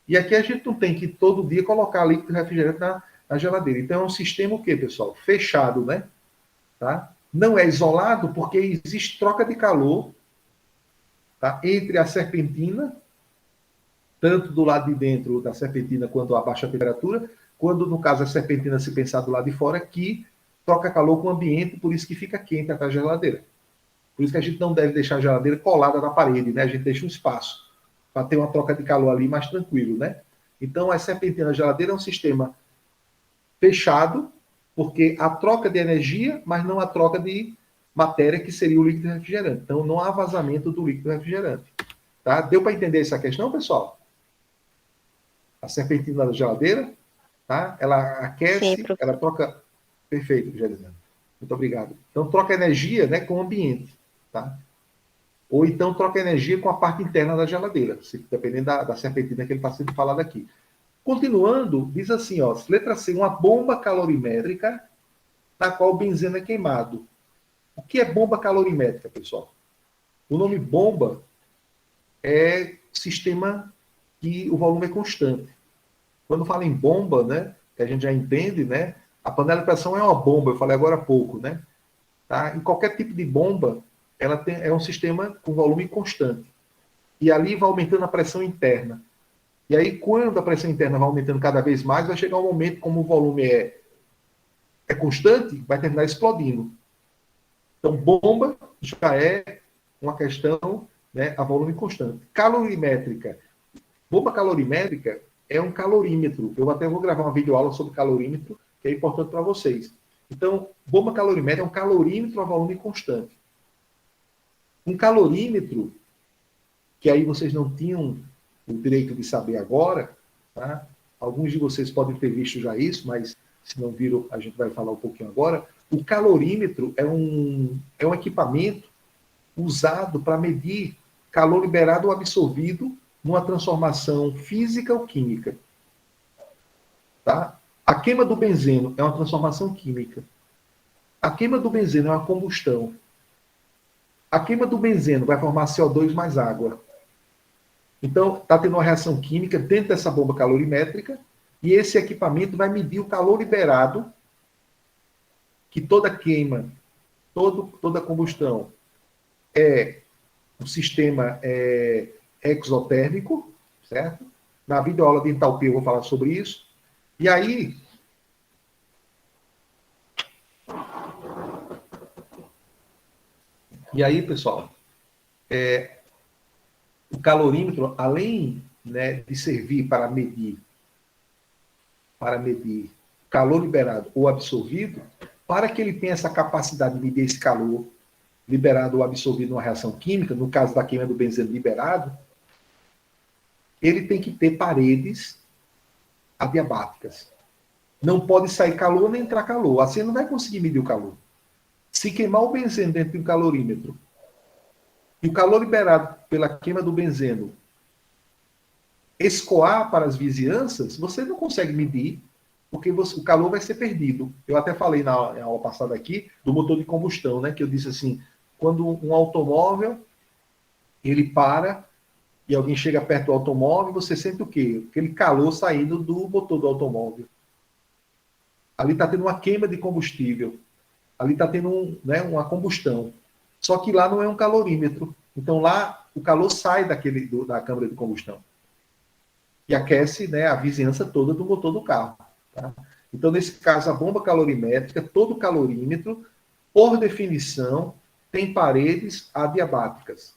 E aqui a gente não tem que todo dia colocar líquido refrigerante na geladeira. Então é um sistema o quê, pessoal? Fechado, né? Tá? Não é isolado porque existe troca de calor, tá, entre a serpentina, tanto do lado de dentro da serpentina quando a baixa temperatura, quando no caso a serpentina se pensar do lado de fora, que troca calor com o ambiente, por isso que fica quente até a geladeira. Por isso que a gente não deve deixar a geladeira colada na parede, né? A gente deixa um espaço para ter uma troca de calor ali mais tranquilo, né? Então a serpentina da geladeira é um sistema fechado, porque há troca de energia, mas não há troca de matéria, que seria o líquido refrigerante. Então, não há vazamento do líquido refrigerante. Tá? Deu para entender essa questão, pessoal? A serpentina da geladeira, tá? Ela aquece, sim, ela troca... Perfeito, Gerizane. Muito obrigado. Então, troca energia, né, com o ambiente. Tá? Ou então, troca energia com a parte interna da geladeira, dependendo da serpentina que ele está sendo falado aqui. Continuando, diz assim, ó, letra C, uma bomba calorimétrica na qual o benzeno é queimado. O que é bomba calorimétrica, pessoal? O nome bomba é sistema que o volume é constante. Quando fala em bomba, né, que a gente já entende, né, a panela de pressão é uma bomba, eu falei agora há pouco, né? Tá? Em qualquer tipo de bomba, é um sistema com volume constante. E ali vai aumentando a pressão interna. E aí, quando a pressão interna vai aumentando cada vez mais, vai chegar um momento, como o volume é constante, vai terminar explodindo. Então, bomba já é uma questão, né, a volume constante. Calorimétrica. Bomba calorimétrica é um calorímetro. Eu até vou gravar uma videoaula sobre calorímetro, que é importante para vocês. Então, bomba calorimétrica é um calorímetro a volume constante. Um calorímetro, que aí vocês não tinham o direito de saber agora, tá? Alguns de vocês podem ter visto já isso, mas se não viram, a gente vai falar um pouquinho agora. O calorímetro é um equipamento usado para medir calor liberado ou absorvido numa transformação física ou química. Tá? A queima do benzeno é uma transformação química. A queima do benzeno é uma combustão. A queima do benzeno vai formar CO2 mais água. Então, está tendo uma reação química dentro dessa bomba calorimétrica e esse equipamento vai medir o calor liberado, que toda queima, toda combustão um sistema exotérmico, certo? Na videoaula de entalpia eu vou falar sobre isso. E aí, E aí, pessoal, o calorímetro, além, né, de servir para medir calor liberado ou absorvido, para que ele tenha essa capacidade de medir esse calor liberado ou absorvido numa reação química, no caso da queima do benzeno liberado, ele tem que ter paredes adiabáticas. Não pode sair calor nem entrar calor. Assim não vai conseguir medir o calor. Se queimar o benzeno dentro de um calorímetro e o calor liberado pela queima do benzeno escoar para as vizinhanças, você não consegue medir, porque o calor vai ser perdido. Eu até falei na aula passada aqui do motor de combustão, né, que eu disse assim, quando um automóvel ele para e alguém chega perto do automóvel, você sente o quê? Aquele calor saindo do motor do automóvel. Ali está tendo uma queima de combustível. Ali está tendo uma combustão. Só que lá não é um calorímetro. Então lá o calor sai da câmara de combustão. E aquece, né, a vizinhança toda do motor do carro. Tá? Então, nesse caso, a bomba calorimétrica, todo calorímetro, por definição, tem paredes adiabáticas.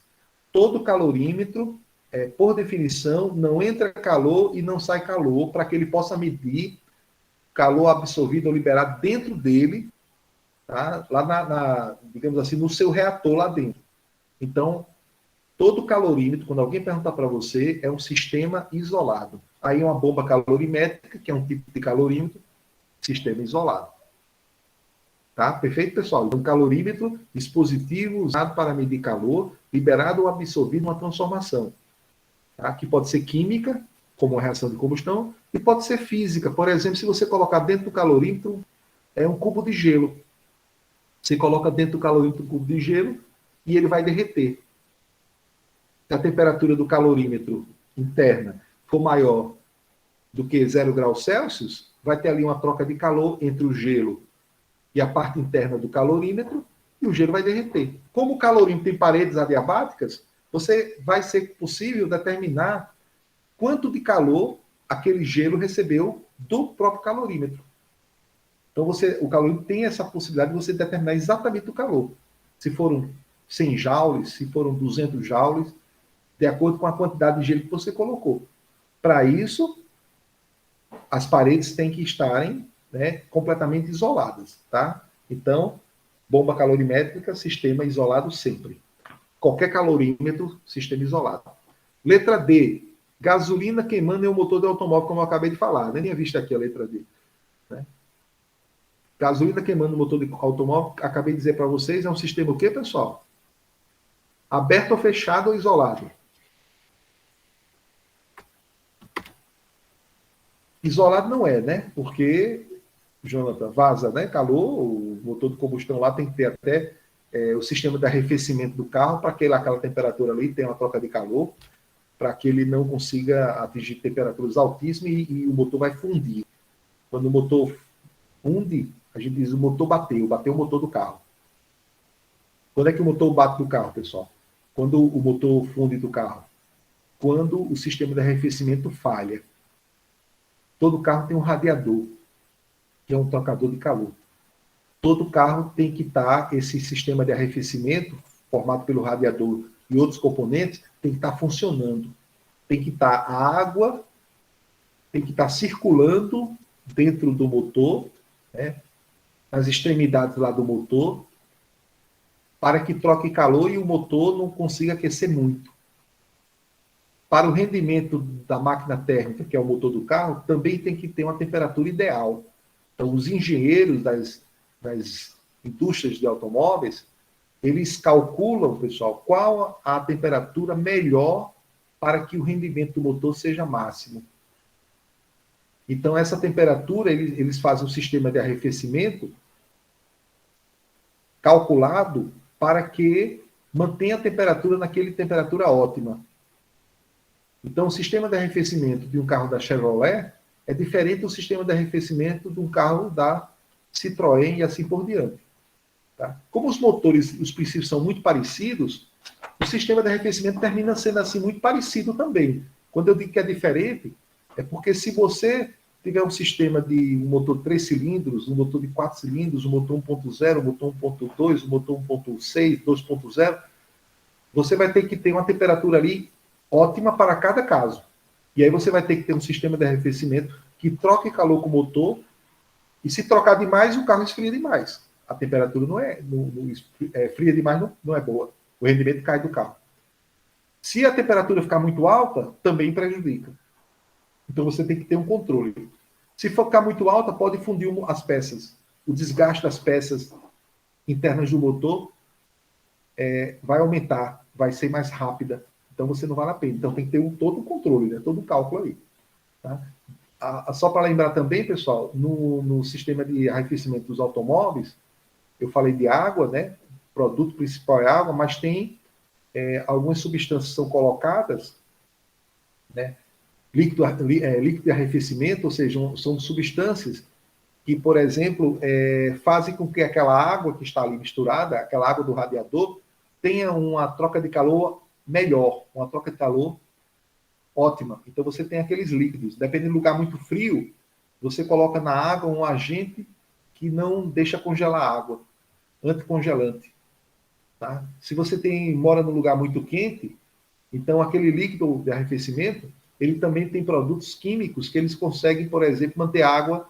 Todo calorímetro, por definição, não entra calor e não sai calor, para que ele possa medir calor absorvido ou liberado dentro dele, tá? Lá digamos assim, no seu reator lá dentro. Então, todo calorímetro, quando alguém perguntar para você, é um sistema isolado. Aí uma bomba calorimétrica, que é um tipo de calorímetro, sistema isolado. Tá? Perfeito, pessoal? Então, calorímetro, dispositivo usado para medir calor, liberado ou absorvido numa transformação. Tá? Que pode ser química, como uma reação de combustão, e pode ser física. Por exemplo, se você colocar dentro do calorímetro um cubo de gelo. Você coloca dentro do calorímetro um cubo de gelo e ele vai derreter. Se a temperatura do calorímetro interna for maior do que 0 graus Celsius, vai ter ali uma troca de calor entre o gelo e a parte interna do calorímetro, e o gelo vai derreter. Como o calorímetro tem paredes adiabáticas, vai ser possível determinar quanto de calor aquele gelo recebeu do próprio calorímetro. Então, o calorímetro tem essa possibilidade de você determinar exatamente o calor. Se foram 100 joules, se foram 200 joules, de acordo com a quantidade de gelo que você colocou. Para isso, as paredes têm que estarem, né, completamente isoladas, tá? Então, bomba calorimétrica, sistema isolado sempre. Qualquer calorímetro, sistema isolado. Letra D, gasolina queimando em um motor de automóvel, como eu acabei de falar. Nem tinha visto aqui a letra D. Né? Gasolina queimando no motor de automóvel, acabei de dizer para vocês, é um sistema o quê, pessoal? Aberto ou fechado ou isolado? Isolado não é, né? Porque, Jonathan, vaza, né? Calor, o motor de combustão lá tem que ter até o sistema de arrefecimento do carro para que aquela temperatura ali tenha uma troca de calor, para que ele não consiga atingir temperaturas altíssimas e o motor vai fundir. Quando o motor funde, a gente diz o motor bateu o motor do carro. Quando é que o motor bate do carro, pessoal? Quando o motor funde do carro? Quando o sistema de arrefecimento falha. Todo carro tem um radiador, que é um trocador de calor. Todo carro tem que estar, esse sistema de arrefecimento, formado pelo radiador e outros componentes, tem que estar funcionando. Tem que estar a água, tem que estar circulando dentro do motor, né, nas extremidades lá do motor, para que troque calor e o motor não consiga aquecer muito. Para o rendimento da máquina térmica, que é o motor do carro, também tem que ter uma temperatura ideal. Então, os engenheiros das indústrias de automóveis, eles calculam, pessoal, qual a temperatura melhor para que o rendimento do motor seja máximo. Então, essa temperatura, eles fazem um sistema de arrefecimento calculado para que mantenha a temperatura naquele temperatura ótima. Então, o sistema de arrefecimento de um carro da Chevrolet é diferente do sistema de arrefecimento de um carro da Citroën e assim por diante. Tá? Como os motores, os princípios são muito parecidos, o sistema de arrefecimento termina sendo assim muito parecido também. Quando eu digo que é diferente, é porque se você tiver um sistema de um motor 3 cilindros, um motor de 4 cilindros, um motor 1.0, um motor 1.2, um motor 1.6, 2.0, você vai ter que ter uma temperatura ali ótima para cada caso. E aí você vai ter que ter um sistema de arrefecimento que troque calor com o motor, e se trocar demais, o carro esfria demais. A temperatura fria demais não é boa. O rendimento cai do carro. Se a temperatura ficar muito alta, também prejudica. Então você tem que ter um controle. Se for ficar muito alta, pode fundir as peças. O desgaste das peças internas do motor vai aumentar, vai ser mais rápida. Então você não vale a pena. Então tem que ter todo o controle, né? Todo o cálculo aí. Tá? Só para lembrar também, pessoal, no sistema de arrefecimento dos automóveis, eu falei de água, né? O produto principal é água, mas tem algumas substâncias que são colocadas, né? Líquido de arrefecimento, ou seja, são substâncias que, por exemplo, fazem com que aquela água que está ali misturada, aquela água do radiador, tenha uma troca de calor melhor, uma troca de calor ótima. Então você tem aqueles líquidos. Dependendo do lugar muito frio, você coloca na água um agente que não deixa congelar a água, anticongelante. Tá? Se você mora num lugar muito quente, então aquele líquido de arrefecimento, ele também tem produtos químicos que eles conseguem, por exemplo, manter a água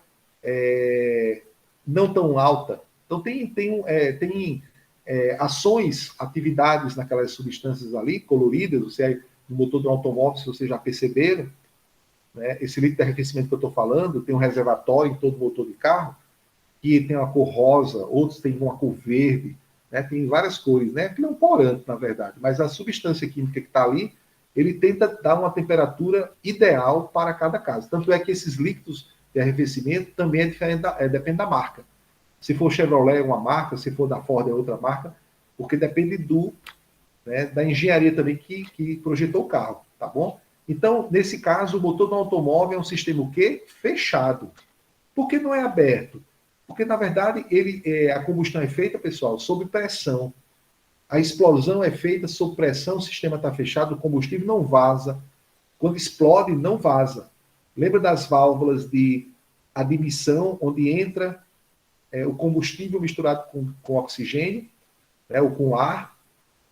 não tão alta. Então tem ações, atividades naquelas substâncias ali, coloridas, no motor do automóvel, se vocês já perceberam, né? Esse líquido de arrefecimento que eu estou falando, tem um reservatório em todo motor de carro, que tem uma cor rosa, outros têm uma cor verde, né? Tem várias cores, né? Que não é um corante, na verdade, mas a substância química que está ali, ele tenta dar uma temperatura ideal para cada caso. Tanto é que esses líquidos de arrefecimento também depende da marca. Se for Chevrolet é uma marca, se for da Ford é outra marca, porque depende da engenharia também que projetou o carro, tá bom? Então, nesse caso, o motor do automóvel é um sistema o quê? Fechado. Por que não é aberto? Porque, na verdade, a combustão é feita, pessoal, sob pressão. A explosão é feita sob pressão, o sistema está fechado, o combustível não vaza. Quando explode, não vaza. Lembra das válvulas de admissão, onde entra o combustível misturado com oxigênio, né, ou com ar,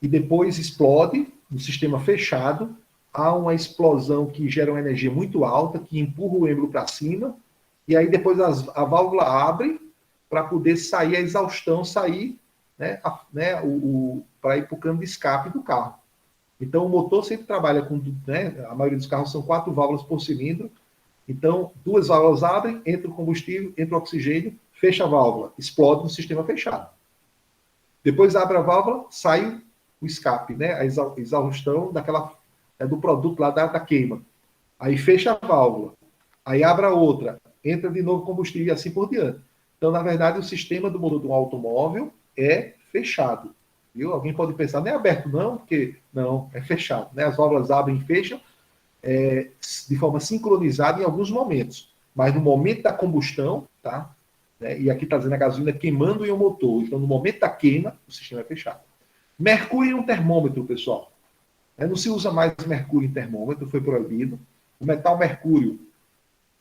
e depois explode no sistema fechado. Há uma explosão que gera uma energia muito alta, que empurra o êmbolo para cima, e aí depois a válvula abre para poder sair a exaustão, sair, para ir para o cano de escape do carro. Então o motor sempre trabalha com, a maioria dos carros são 4 válvulas por cilindro. Então 2 válvulas abrem, entra o combustível, entra o oxigênio, fecha a válvula, explode no sistema fechado. Depois abre a válvula, sai o escape, né? A exaustão do produto lá da queima. Aí fecha a válvula, aí abre a outra, entra de novo combustível e assim por diante. Então, na verdade, o sistema do motor do automóvel é fechado. Viu? Alguém pode pensar, não é aberto não, porque não, é fechado. Né? As válvulas abrem e fecham de forma sincronizada em alguns momentos. Mas no momento da combustão, tá? E aqui está dizendo a gasolina queimando em um motor. Então, no momento da queima, o sistema é fechado. Mercúrio em um termômetro, pessoal. Não se usa mais mercúrio em termômetro, foi proibido. O metal mercúrio,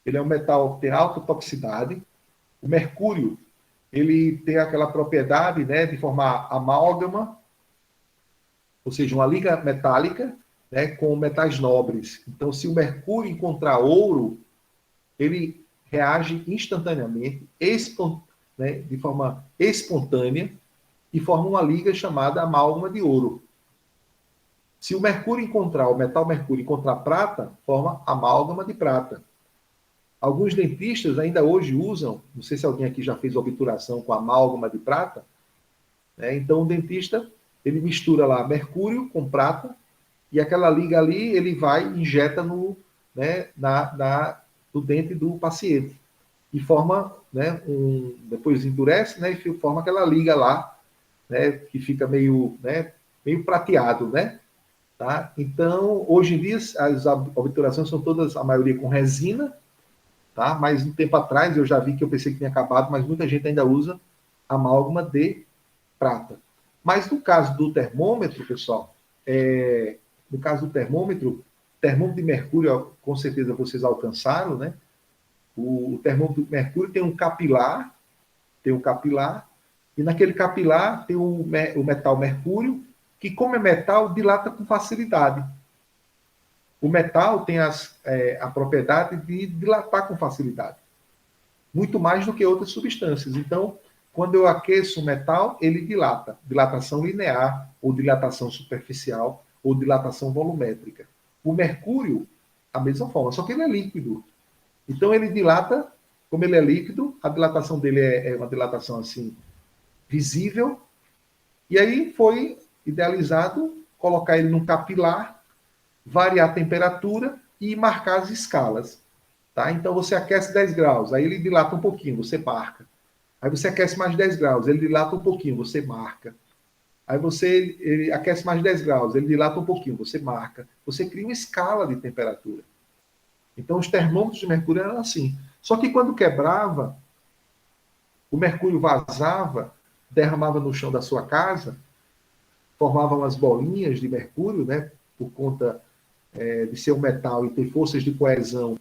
ele é um metal que tem alta toxicidade. O mercúrio, ele tem aquela propriedade, né, de formar amálgama, ou seja, uma liga metálica, né, com metais nobres. Então, se o mercúrio encontrar ouro, ele reage instantaneamente, de forma espontânea, e forma uma liga chamada amálgama de ouro. Se o metal mercúrio encontrar prata, forma amálgama de prata. Alguns dentistas ainda hoje usam, não sei se alguém aqui já fez obturação com amálgama de prata, né? Então o dentista, ele mistura lá mercúrio com prata, e aquela liga ali, ele vai e injeta no dente do paciente. E forma, depois endurece, né, e forma aquela liga lá, né, que fica meio prateado, né? Tá? Então, hoje em dia, as obturações são todas, a maioria com resina, tá? Mas um tempo atrás eu já vi que eu pensei que tinha acabado, mas muita gente ainda usa amálgama de prata. Mas no caso do termômetro, pessoal, termômetro de mercúrio, com certeza vocês alcançaram, né? O termômetro de mercúrio tem um capilar, e naquele capilar tem o metal mercúrio, que como é metal, dilata com facilidade. O metal tem a propriedade de dilatar com facilidade, muito mais do que outras substâncias. Então, quando eu aqueço o metal, ele dilata. Dilatação linear, ou dilatação superficial, ou dilatação volumétrica. O mercúrio, a mesma forma, só que ele é líquido. Então, ele dilata, como ele é líquido, a dilatação dele é uma dilatação assim, visível. E aí foi idealizado colocar ele num capilar, variar a temperatura e marcar as escalas. Tá? Então, você aquece 10 graus, aí ele dilata um pouquinho, você marca. Aí você aquece mais 10 graus, ele dilata um pouquinho, você marca. Aí ele aquece mais 10 graus, ele dilata um pouquinho, você marca. Você cria uma escala de temperatura. Então, os termômetros de mercúrio eram assim. Só que quando quebrava, o mercúrio vazava, derramava no chão da sua casa, formava umas bolinhas de mercúrio, né, por conta de ser um metal e ter forças de coesão,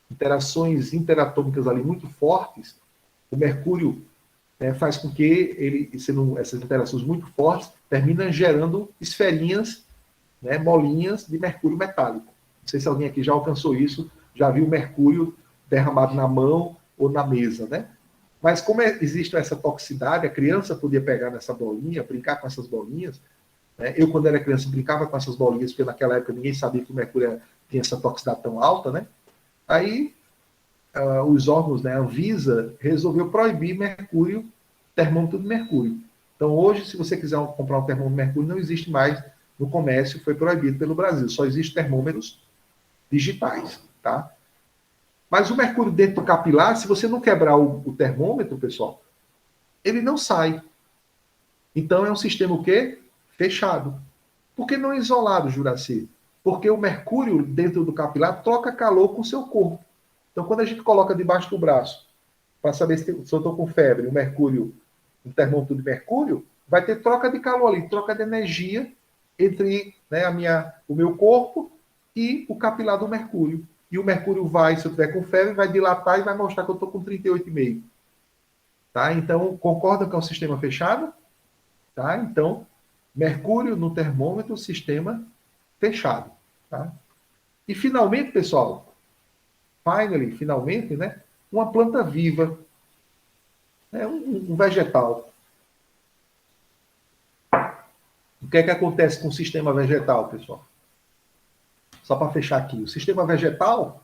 interações interatômicas ali muito fortes. O mercúrio faz com que ele, sendo essas interações muito fortes, termina gerando esferinhas, né, bolinhas de mercúrio metálico. Não sei se alguém aqui já alcançou isso, já viu mercúrio derramado na mão ou na mesa, né? Mas como existe essa toxicidade, a criança podia pegar nessa bolinha, brincar com essas bolinhas, né? Eu, quando era criança, brincava com essas bolinhas, porque naquela época ninguém sabia que o mercúrio tinha essa toxicidade tão alta, né? Aí, os órgãos, né, a Anvisa, resolveu proibir mercúrio, termômetro de mercúrio. Então, hoje, se você quiser comprar um termômetro de mercúrio, não existe mais no comércio, foi proibido pelo Brasil. Só existem termômetros digitais, tá? Mas o mercúrio dentro do capilar, se você não quebrar o termômetro, pessoal, ele não sai. Então, é um sistema o quê? Fechado. Por que não isolado, Juraci? Porque o mercúrio dentro do capilar troca calor com o seu corpo. Então, quando a gente coloca debaixo do braço, para saber se eu estou com febre, o mercúrio, um termômetro de mercúrio, vai ter troca de calor ali, troca de energia entre, né, o meu corpo e o capilar do mercúrio. E o mercúrio vai, se eu estiver com febre, vai dilatar e vai mostrar que eu estou com 38,5. Tá? Então, concorda que é um sistema fechado? Tá? Então, mercúrio no termômetro, sistema fechado. Tá? E, finalmente, pessoal, finalmente, né, uma planta viva, né, um vegetal. O que é que acontece com o sistema vegetal, pessoal? Só para fechar aqui. O sistema vegetal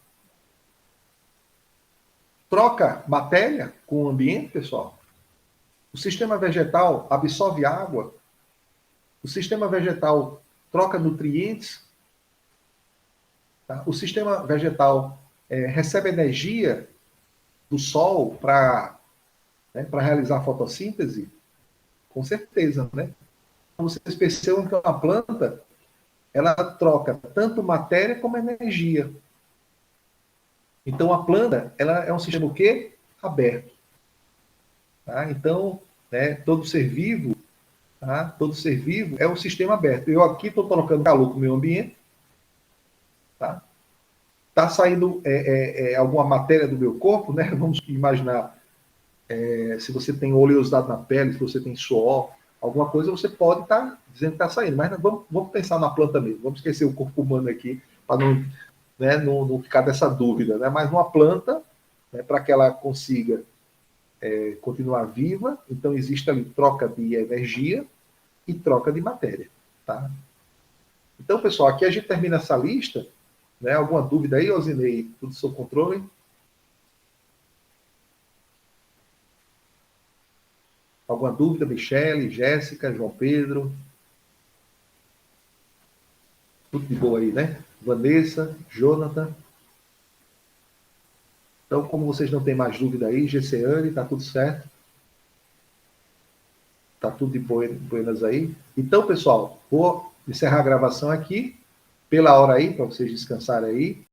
troca matéria com o ambiente, pessoal. O sistema vegetal absorve água. O sistema vegetal troca nutrientes. Tá? O sistema vegetal recebe energia do sol para realizar a fotossíntese? Com certeza, né? Vocês percebam que uma planta, ela troca tanto matéria como energia. Então, a planta, ela é um sistema o quê? Aberto. Tá? Então, né, todo ser vivo é um sistema aberto. Eu aqui estou colocando calor para o meio ambiente. Tá? Está saindo alguma matéria do meu corpo, né? Vamos imaginar, se você tem oleosidade na pele, se você tem suor, alguma coisa você pode estar dizendo que está saindo. Mas vamos pensar na planta mesmo. Vamos esquecer o corpo humano aqui, para não ficar dessa dúvida. Né? Mas uma planta, né, para que ela consiga continuar viva, então existe ali troca de energia e troca de matéria. Tá? Então, pessoal, aqui a gente termina essa lista. Né? Alguma dúvida aí, Osinei? Tudo sob controle? Alguma dúvida, Michele, Jéssica, João Pedro? Tudo de boa aí, né? Vanessa, Jonathan. Então, como vocês não têm mais dúvida aí, GCane, tá tudo certo? Tá tudo de buenas aí? Então, pessoal, vou encerrar a gravação aqui, pela hora aí, para vocês descansarem aí.